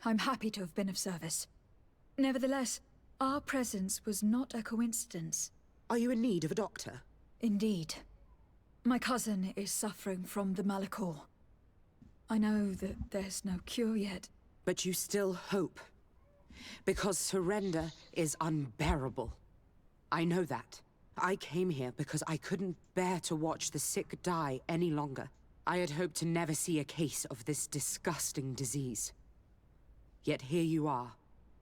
I'm happy to have been of service. Nevertheless, our presence was not a coincidence. Are you in need of a doctor? Indeed. My cousin is suffering from the Malachor. I know that there's no cure yet. But you still hope. Because surrender is unbearable. I know that. I came here because I couldn't bear to watch the sick die any longer. I had hoped to never see a case of this disgusting disease. Yet here you are.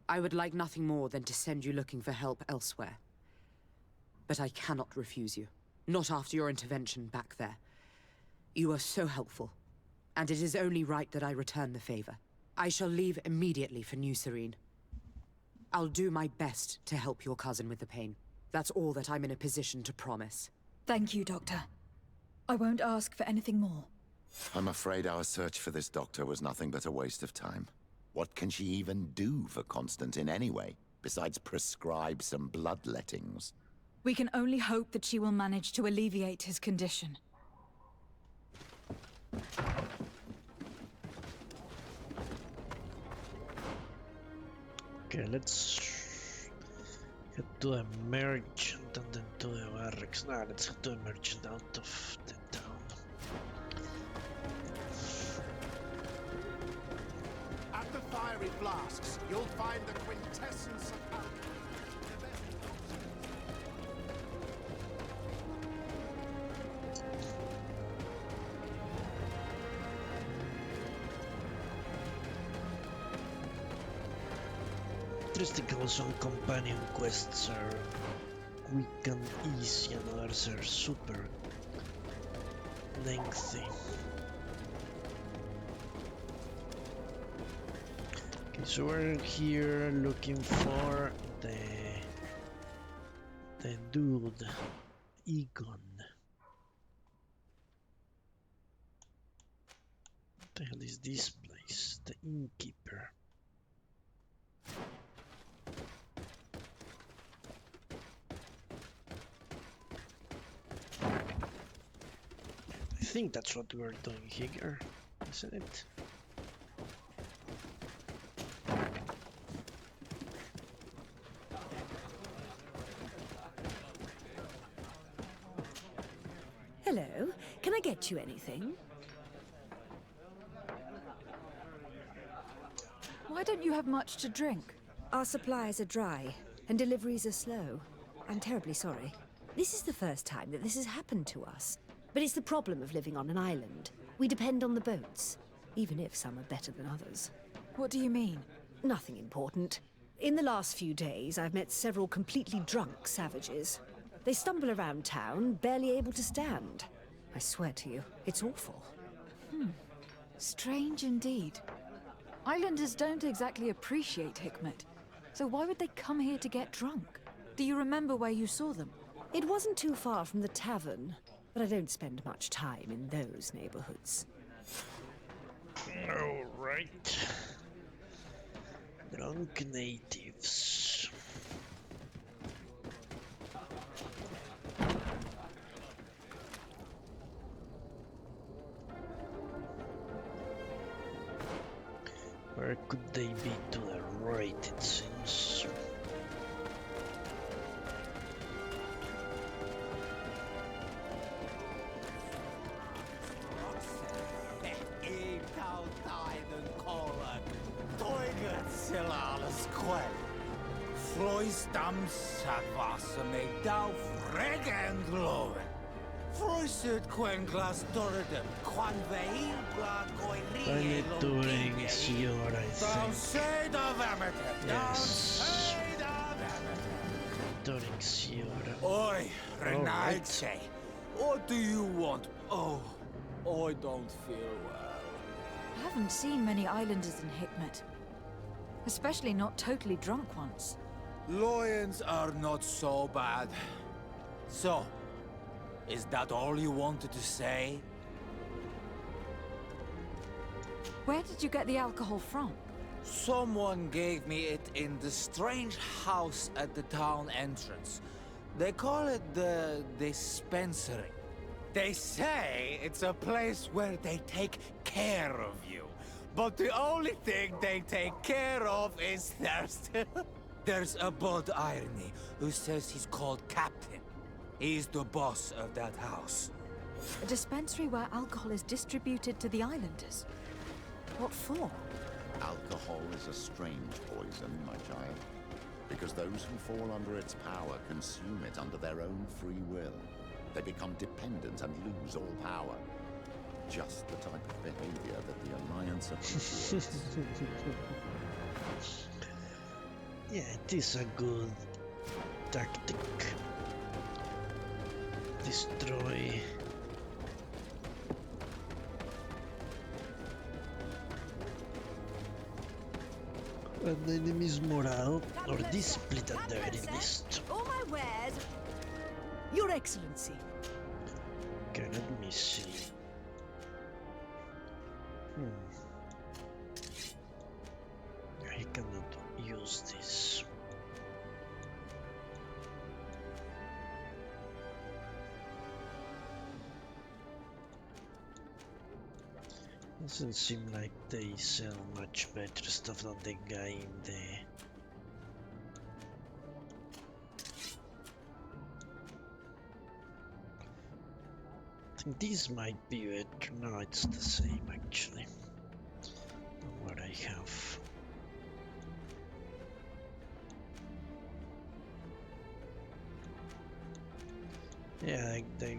I would like nothing more than to send you looking for help elsewhere. But I cannot refuse you. Not after your intervention back there. You are so helpful, and it is only right that I return the favor. I shall leave immediately for New Serene. I'll do my best to help your cousin with the pain. That's all that I'm in a position to promise. Thank you, Doctor. I won't ask for anything more. I'm afraid our search for this doctor was nothing but a waste of time. What can she even do for Constantine anyway, besides prescribe some bloodlettings? We can only hope that she will manage to alleviate his condition. Okay, let's head to a merchant and then to the barracks. Nah, let's head to a merchant out of the town. At the fiery flasks, you'll find the quintessence of alchemy. Interesting how some companion quests are quick and easy and others are super lengthy. Okay, so we're here looking for the dude, Egon. What the hell is this place? The innkeeper. I think that's what we're doing here, isn't it? Hello, can I get you anything? Why don't you have much to drink? Our supplies are dry, and deliveries are slow. I'm terribly sorry. This is the first time that this has happened to us. But it's the problem of living on an island. We depend on the boats, even if some are better than others. What do you mean? Nothing important. In the last few days, I've met several completely drunk savages. They stumble around town, barely able to stand. I swear to you, it's awful. Strange indeed. Islanders don't exactly appreciate Hikmet. So why would they come here to get drunk? Do you remember where you saw them? It wasn't too far from the tavern, but I don't spend much time in those neighborhoods. All right. Drunk natives. Where could they be to the right, it seems? Doing Sior, I think. Yes. Doing Sior. Oi, Renate. What do you want? Oh, I don't feel well. I haven't seen many islanders in Hikmet. Especially not totally drunk ones. Lions are not so bad. So, is that all you wanted to say? Where did you get the alcohol from? Someone gave me it in the strange house at the town entrance. They call it the dispensary. They say it's a place where they take care of you. But the only thing they take care of is thirst. There's a Bud Irony who says he's called Captain. He's the boss of that house. A dispensary where alcohol is distributed to the islanders. What for? Alcohol is a strange poison, my child. Because those who fall under its power consume it under their own free will. They become dependent and lose all power. Just the type of behavior that the Alliance appreciates. Yeah, it is a good tactic. Destroy. An enemy's morale, or discipline at the very least. All my wares. Your Excellency. Okay, let me see. I cannot use this. Doesn't seem like they sell much better stuff than the guy in the... I think these might be better. No, it's the same actually. What I have. Yeah, the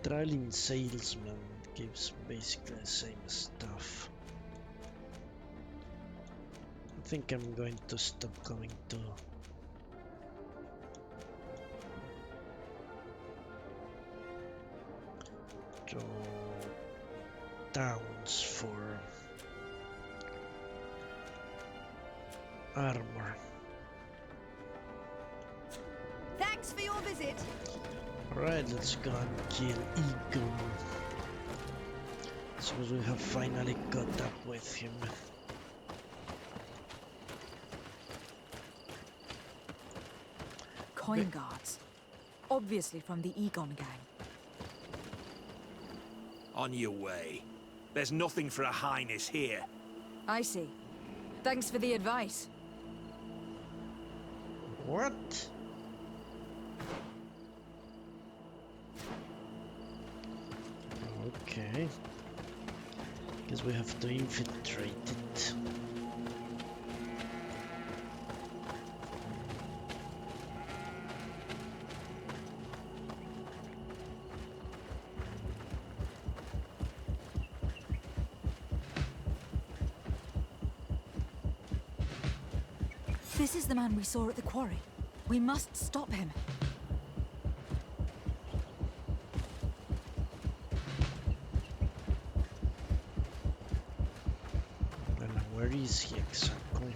traveling salesman gives basically the same stuff. I think I'm going to stop going to towns for armor. Thanks for your visit. Alright, let's go and kill Egon. Suppose we have finally caught up with him. Coin guards. Obviously from the Egon gang. On your way. There's nothing for a highness here. I see. Thanks for the advice. What? Okay. Guess we have to infiltrate it. This is the man we saw at the quarry. We must stop him. And where is he exactly?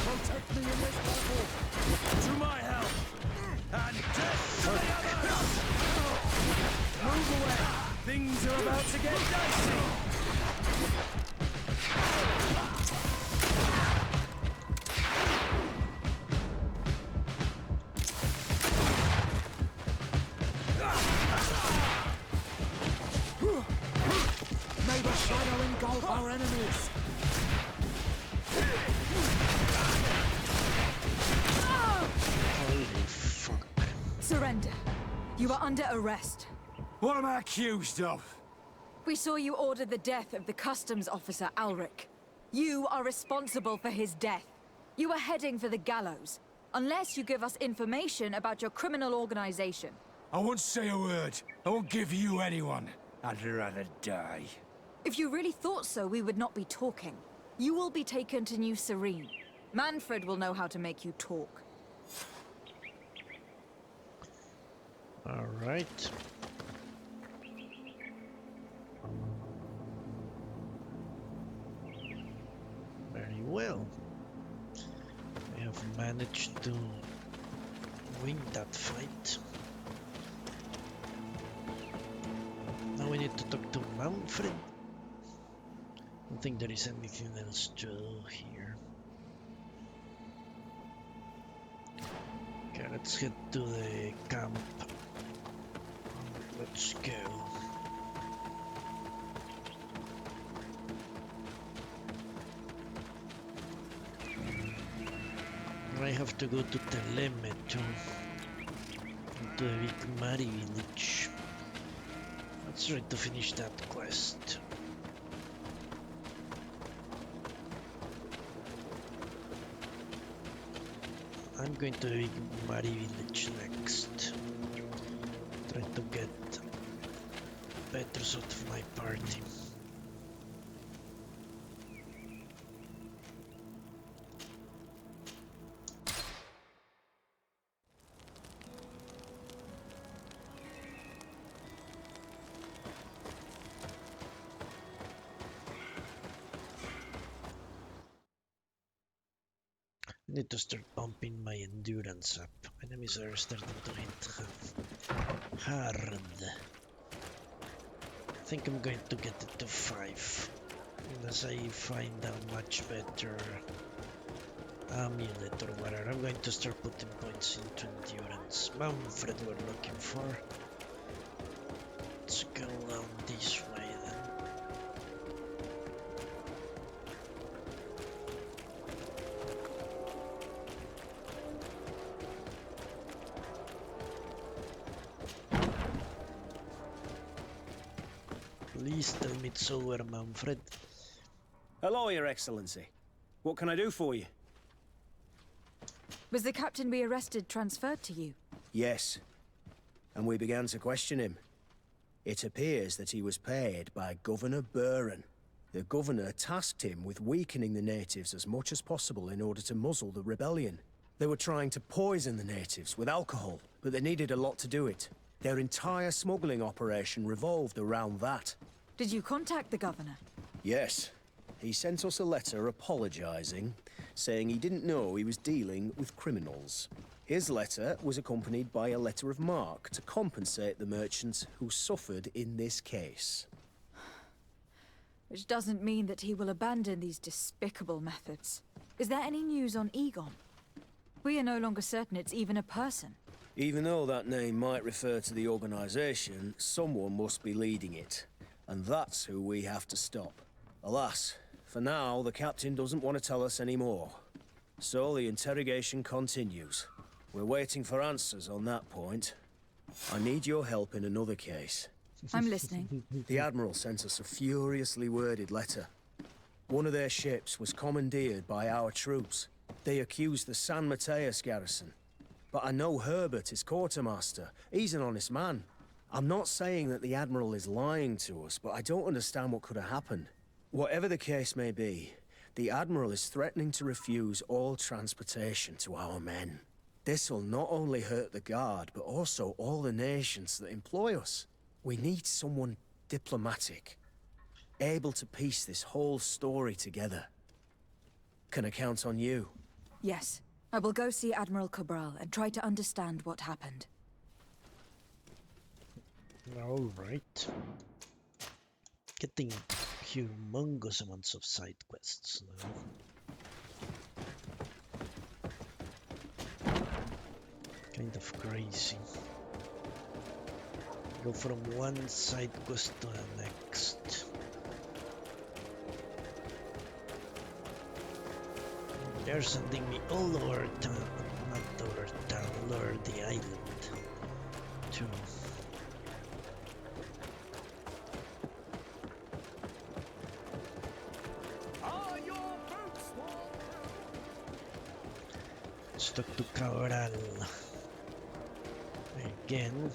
Protect me in this battle! To my help! And death to the others! Move away! Things are about to get dicey! May the shadow engulf our enemies! Holy fuck. Surrender. You are under arrest. What am I accused of? We saw you order the death of the customs officer Alric. You are responsible for his death. You are heading for the gallows, unless you give us information about your criminal organization. I won't say a word. I won't give you anyone. I'd rather die. If you really thought so, we would not be talking. You will be taken to New Serene. Manfred will know how to make you talk. All right. Very well. I have managed to win that fight. Now we need to talk to Manfred. I don't think there is anything else to do here. Okay, let's head to the camp. Let's go. I have to go to Telemetro, to the big Mari village. Let's try to finish that quest. I'm going to the big Mari village next. Try to get Petrus out of my party. Need to start pumping my endurance up. Enemies are starting to hit hard. I think I'm going to get it to 5. Unless I find a much better amulet or whatever. I'm going to start putting points into endurance. Manfred we're looking for. Let's go down this way then. Please tell me it's over, Manfred. Hello, Your Excellency. What can I do for you? Was the captain we arrested transferred to you? Yes. And we began to question him. It appears that he was paid by Governor Buren. The governor tasked him with weakening the natives as much as possible in order to muzzle the rebellion. They were trying to poison the natives with alcohol, but they needed a lot to do it. Their entire smuggling operation revolved around that. Did you contact the governor? Yes. He sent us a letter apologizing, saying he didn't know he was dealing with criminals. His letter was accompanied by a letter of marque to compensate the merchants who suffered in this case. Which doesn't mean that he will abandon these despicable methods. Is there any news on Egon? We are no longer certain it's even a person. Even though that name might refer to the organization, someone must be leading it. And that's who we have to stop. Alas, for now, the captain doesn't want to tell us any more. So the interrogation continues. We're waiting for answers on that point. I need your help in another case. I'm listening. The Admiral sent us a furiously worded letter. One of their ships was commandeered by our troops. They accused the San Mateus garrison. But I know Herbert is quartermaster. He's an honest man. I'm not saying that the Admiral is lying to us, but I don't understand what could have happened. Whatever the case may be, the Admiral is threatening to refuse all transportation to our men. This will not only hurt the Guard, but also all the nations that employ us. We need someone diplomatic, able to piece this whole story together. Can I count on you? Yes. I will go see Admiral Cabral and try to understand what happened. Alright. Getting humongous amounts of side quests now. Kind of crazy. Go from one side quest to the next. They're sending me all over town, not over town, all over the island, too. Stuck to Cabral. Again.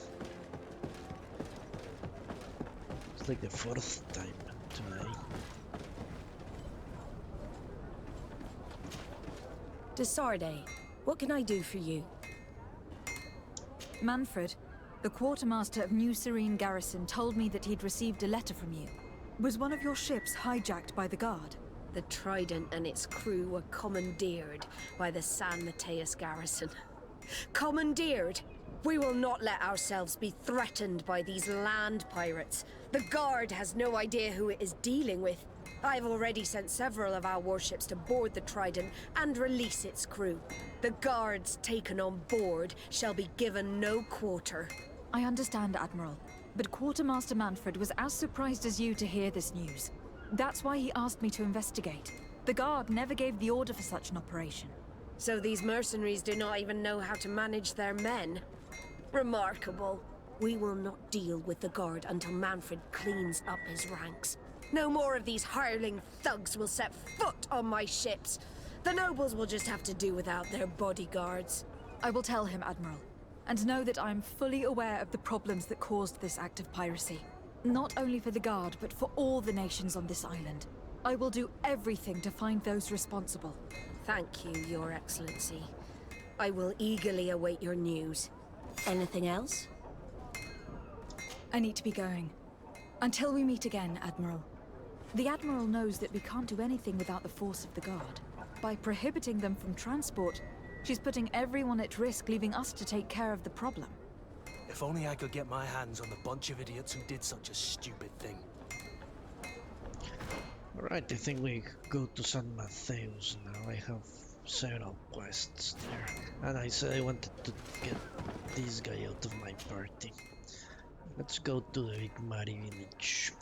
It's like the 4th time today. Desarde, what can I do for you? Manfred, the quartermaster of New Serene Garrison told me that he'd received a letter from you. Was one of your ships hijacked by the Guard? The Trident and its crew were commandeered by the San Mateus garrison. Commandeered? We will not let ourselves be threatened by these land pirates. The Guard has no idea who it is dealing with. I've already sent several of our warships to board the Trident and release its crew. The Guards taken on board shall be given no quarter. I understand, Admiral, but Quartermaster Manfred was as surprised as you to hear this news. That's why he asked me to investigate. The Guard never gave the order for such an operation. So these mercenaries do not even know how to manage their men? Remarkable. We will not deal with the Guard until Manfred cleans up his ranks. No more of these hireling thugs will set foot on my ships. The nobles will just have to do without their bodyguards. I will tell him, Admiral, and know that I am fully aware of the problems that caused this act of piracy. Not only for the Guard, but for all the nations on this island. I will do everything to find those responsible. Thank you, Your Excellency. I will eagerly await your news. Anything else? I need to be going. Until we meet again, Admiral. The Admiral knows that we can't do anything without the force of the Guard. By prohibiting them from transport, she's putting everyone at risk, leaving us to take care of the problem. If only I could get my hands on the bunch of idiots who did such a stupid thing. Alright, I think we go to San Mateos now. I have several quests there. And I said I wanted to get this guy out of my party. Let's go to the Big Muddy village.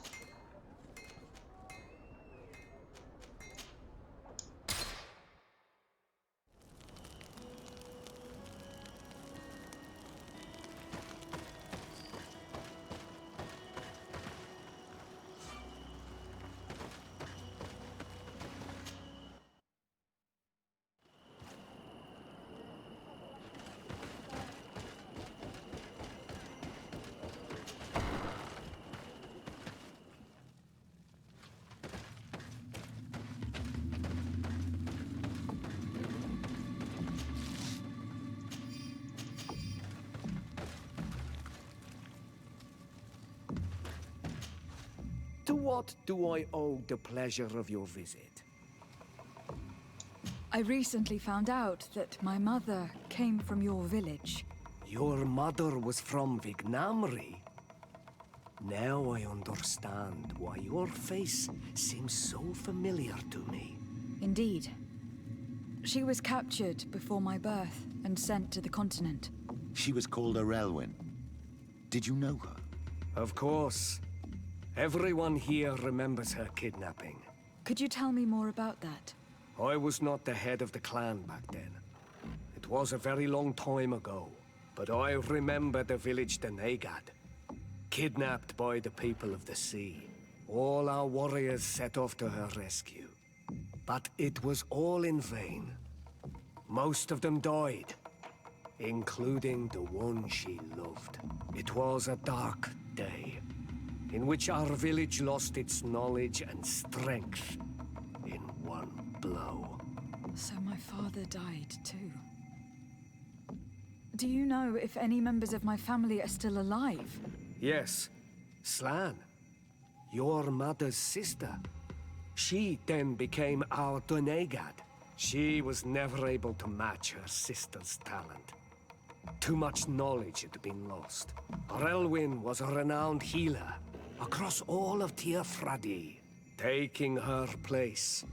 To what do I owe the pleasure of your visit? I recently found out that my mother came from your village. Your mother was from Vignamri? Now I understand why your face seems so familiar to me. Indeed. She was captured before my birth and sent to the continent. She was called Arelwyn. Did you know her? Of course. Everyone here remembers her kidnapping. Could you tell me more about that? I was not the head of the clan back then. It was a very long time ago. But I remember the village Denegad. Kidnapped by the people of the sea. All our warriors set off to her rescue. But it was all in vain. Most of them died. Including the one she loved. It was a dark day. In which our village lost its knowledge and strength in one blow. So my father died too. Do you know if any members of my family are still alive? Yes. Slan. Your mother's sister. She then became our Donegad. She was never able to match her sister's talent. Too much knowledge had been lost. Arelwyn was a renowned healer across all of Teofradi. Taking her place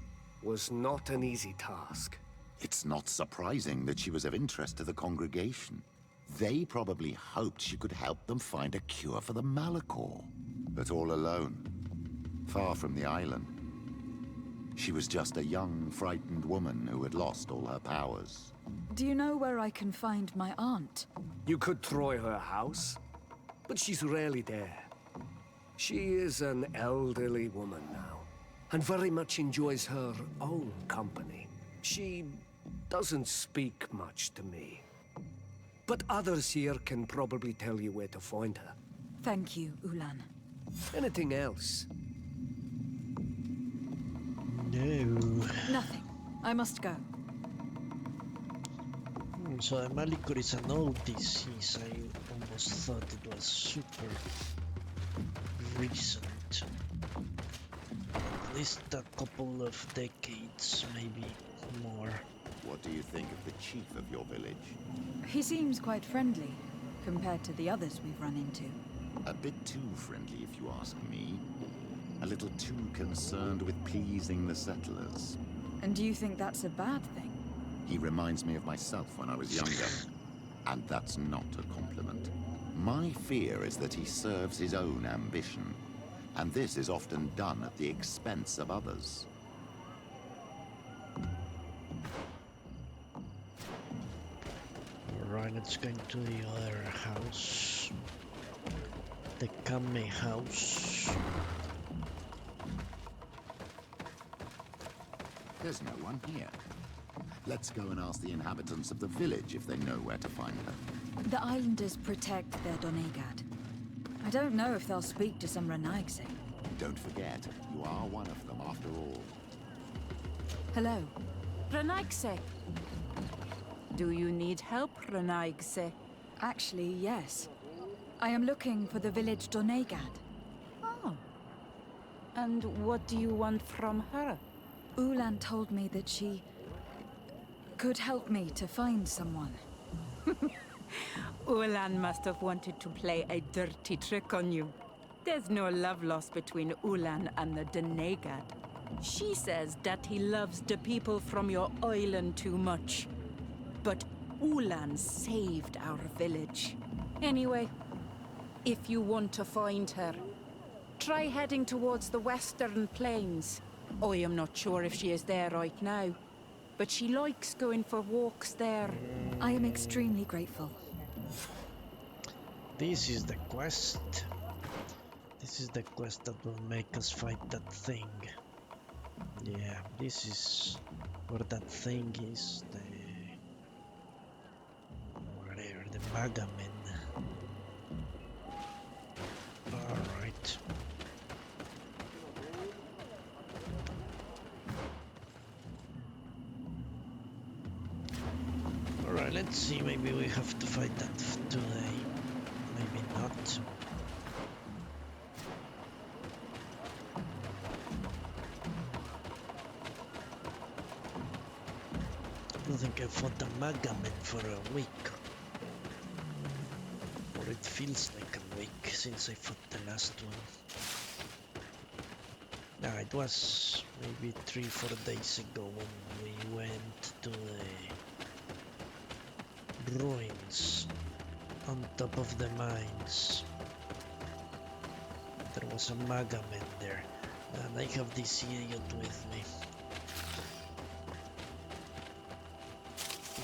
was not an easy task. It's not surprising that she was of interest to the congregation. They probably hoped she could help them find a cure for the Malachor. But all alone, far from the island. She was just a young, frightened woman who had lost all her powers. Do you know where I can find my aunt? You could try her house, but she's rarely there. She is an elderly woman now, and very much enjoys her own company. She doesn't speak much to me. But others here can probably tell you where to find her. Thank you, Ulan. Anything else? No. Nothing. I must go. So the Malachor is an old disease. I almost thought it was super recent. At least a couple of decades, maybe more. What do you think of the chief of your village? He seems quite friendly, compared to the others we've run into. A bit too friendly, if you ask me. A little too concerned with pleasing the settlers. And do you think that's a bad thing? He reminds me of myself when I was younger. And that's not a compliment. My fear is that he serves his own ambition. And this is often done at the expense of others. Alright, let's go to the other house. The Kame house. There's no one here. Let's go and ask the inhabitants of the village if they know where to find her. The islanders protect their Donegad. I don't know if they'll speak to some Renaigse. Don't forget, you are one of them after all. Hello. Renaigse. Do you need help, Renaigse? Actually, yes. I am looking for the village Donegad. Oh. And what do you want from her? Ulan told me that she could help me to find someone. Ulan must have wanted to play a dirty trick on you. There's no love lost between Ulan and the Denegad. She says that he loves the people from your island too much. But Ulan saved our village. Anyway, if you want to find her, try heading towards the western plains. I am not sure if she is there right now, but she likes going for walks there. I am extremely grateful. This is the quest. This is the quest that will make us fight that thing. Yeah, this is where that thing is. Whatever, the Magamen. Alright. Alright, let's see, maybe we have to fight that today. Maybe not. I don't think I fought the Magamen for a week. Or it feels like a week since I fought the last one. Nah, it was maybe 3-4 days ago when we went to the ruins on top of the mines. There was a Magamen there, and I have this idiot with me.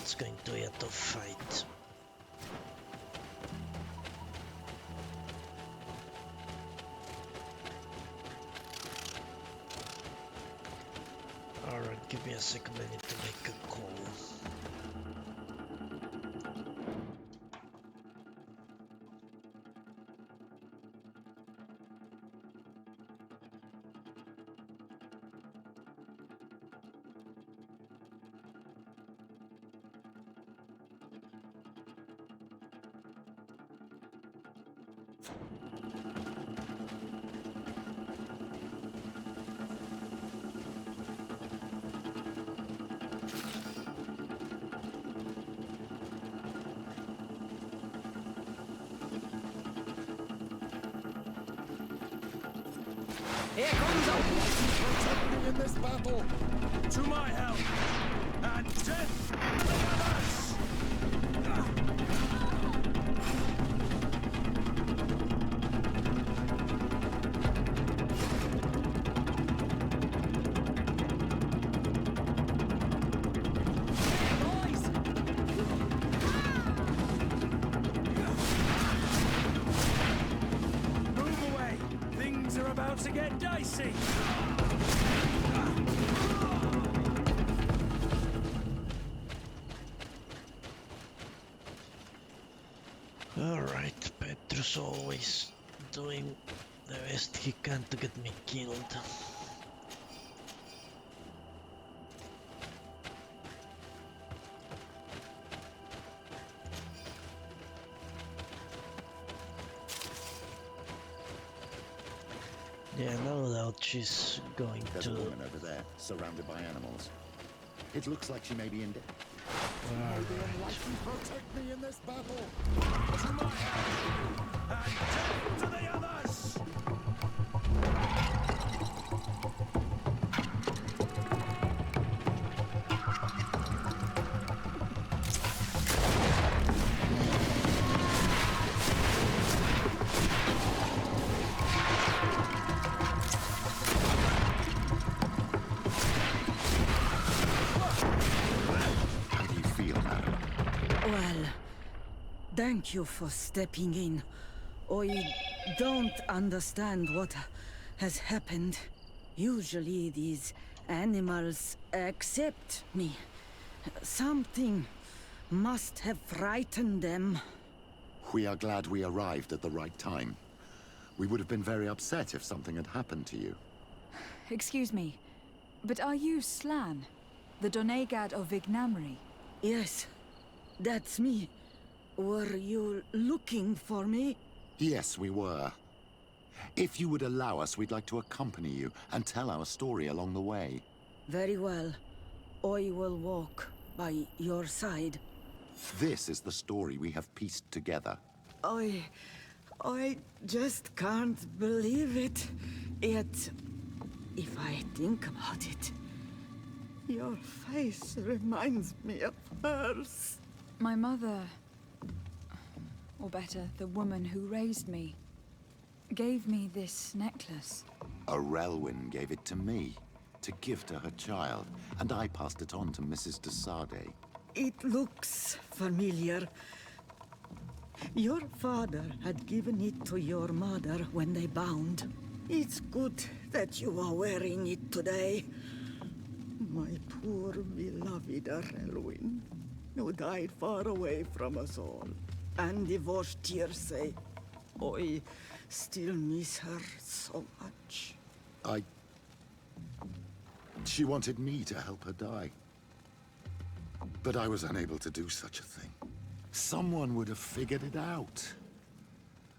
It's going to be a tough fight. Alright, give me a second, I need to make a call. Here comes a protect me in this battle. To my help, and death to the others! Move away! Things are about to get dicey! Alright, Petrus always doing the best he can to get me killed. Yeah, no doubt she's going There's to... a woman over there, surrounded by animals. It looks like she may be in debt. Protect me in this battle. To my help, and death to the others! How do you feel, madam? Well, thank you for stepping in. I don't understand what has happened. Usually these animals accept me. Something must have frightened them. We are glad we arrived at the right time. We would have been very upset if something had happened to you. Excuse me, but are you Slan? The Donegad of Vignamri? Yes, that's me. Were you looking for me? Yes, we were. If you would allow us, we'd like to accompany you and tell our story along the way. Very well. I will walk by your side. This is the story we have pieced together. I just can't believe it. Yet, if I think about it, your face reminds me of hers. My mother, or better, the woman who raised me, gave me this necklace. A Relwyn gave it to me, to give to her child, and I passed it on to Mrs. de Sade. It looks familiar. Your father had given it to your mother when they bound. It's good that you are wearing it today. My poor beloved Relwyn, who died far away from us all, and divorced Tierce. I still miss her so much. She wanted me to help her die. But I was unable to do such a thing. Someone would have figured it out.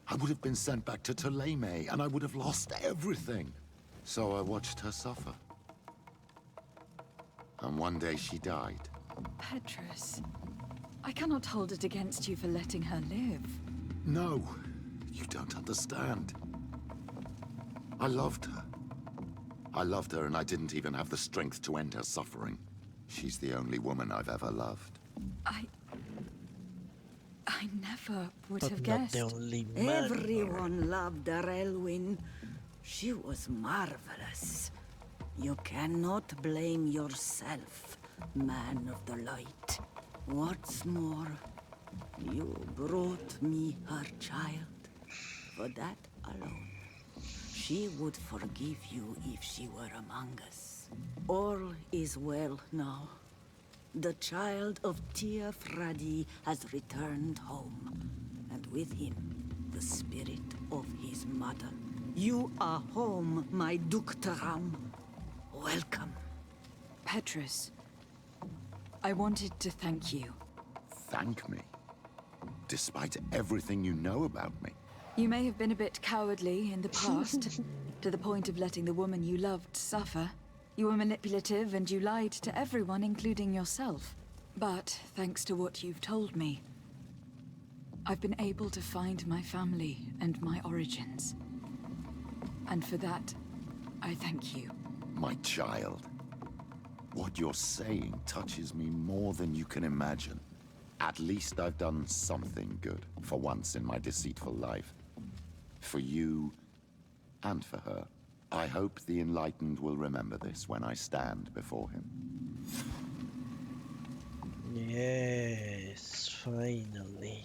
I would have been sent back to Ptolemy, and I would have lost everything. So I watched her suffer. And one day she died. Petrus, I cannot hold it against you for letting her live. No, you don't understand. I loved her. I loved her, and I didn't even have the strength to end her suffering. She's the only woman I've ever loved. I never would But have not guessed. the only man. Everyone loved Relwyn. She was marvelous. You cannot blame yourself, man of the light. What's more, you brought me her child. For that alone, she would forgive you if she were among us. All is well now. The child of Tia Fradi has returned home, and with him, the spirit of his mother. You are home, my Duktaram. Welcome. Petrus, I wanted to thank you. Thank me? Despite everything you know about me? You may have been a bit cowardly in the past, to the point of letting the woman you loved suffer. You were manipulative and you lied to everyone, including yourself. But thanks to what you've told me, I've been able to find my family and my origins. And for that, I thank you. My child. What you're saying touches me more than you can imagine. At least I've done something good, for once in my deceitful life. For you, and for her. I hope the Enlightened will remember this when I stand before him. Yes, finally.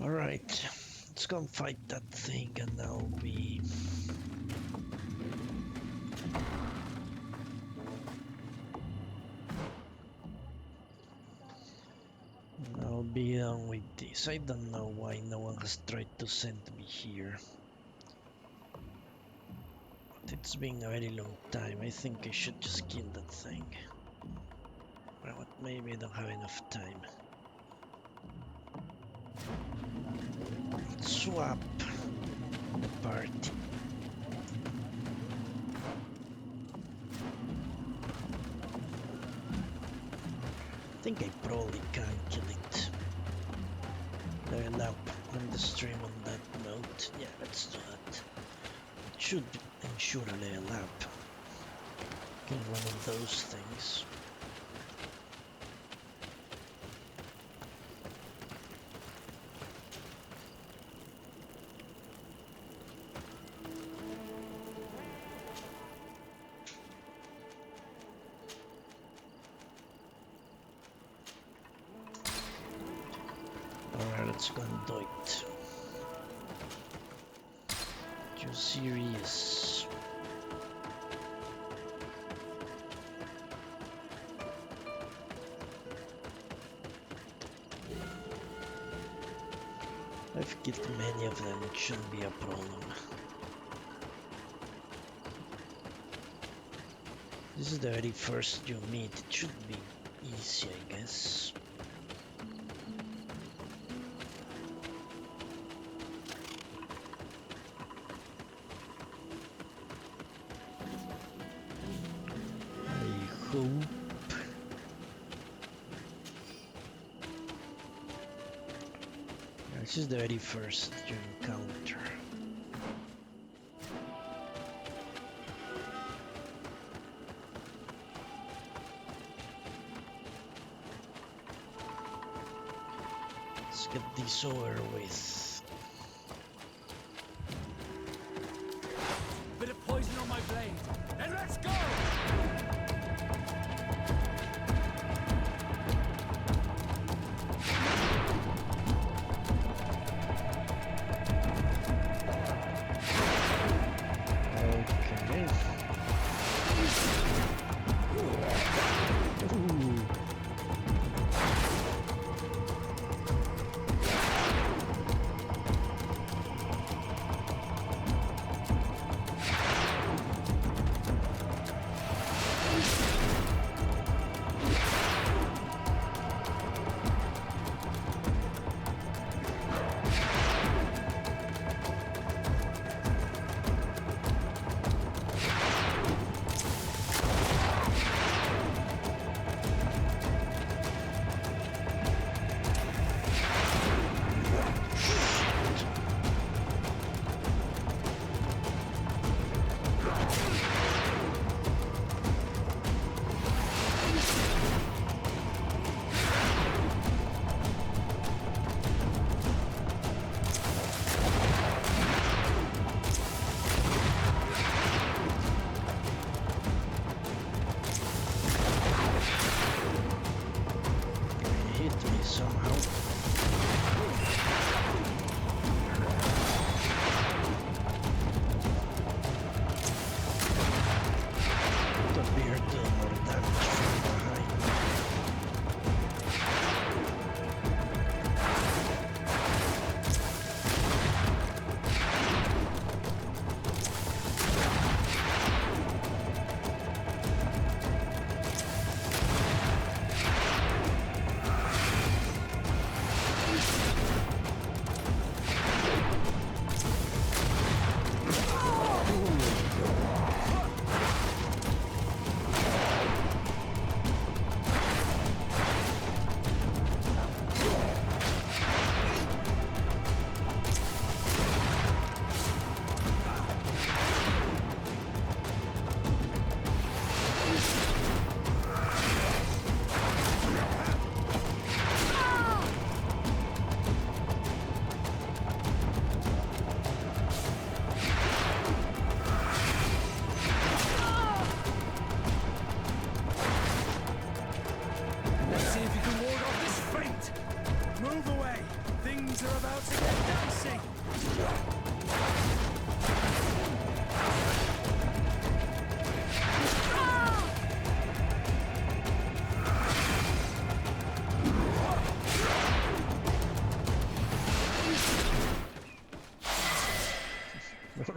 Alright, let's go and fight that thing, and I'll be done with this. I don't know why no one has tried to send me here. But it's been a very long time. I think I should just kill that thing. But maybe I don't have enough time. Let's swap the party. I think I probably can kill it. Level up on the stream on that note. Yeah, let's do that. It should ensure a level up. Kill one of those things. Alright, let's go and do it. You serious? I've killed many of them, it shouldn't be a problem. This is the very first you meet, it should be easy, I guess. I hope. This is the very first you encounter. Let's get this over with. Bit of poison on my blade. Then let's go!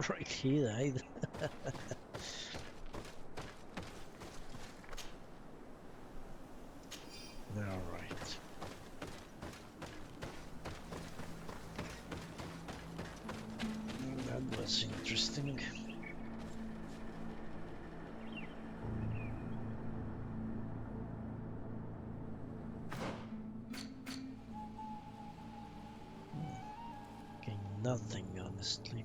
Right, he died. Alright. That was interesting. Okay, nothing, honestly.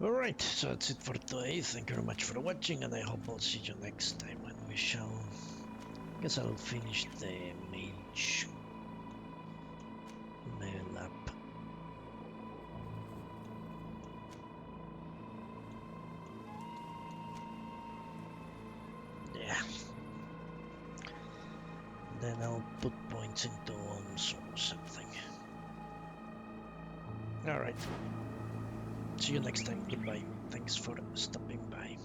Alright, so that's it for today. Thank you very much for watching, and I hope I'll see you next time when we shall... guess I'll finish the mage mail up. Yeah. Then I'll put points into homes or something. Alright. See you next time. Goodbye. Thanks for stopping by.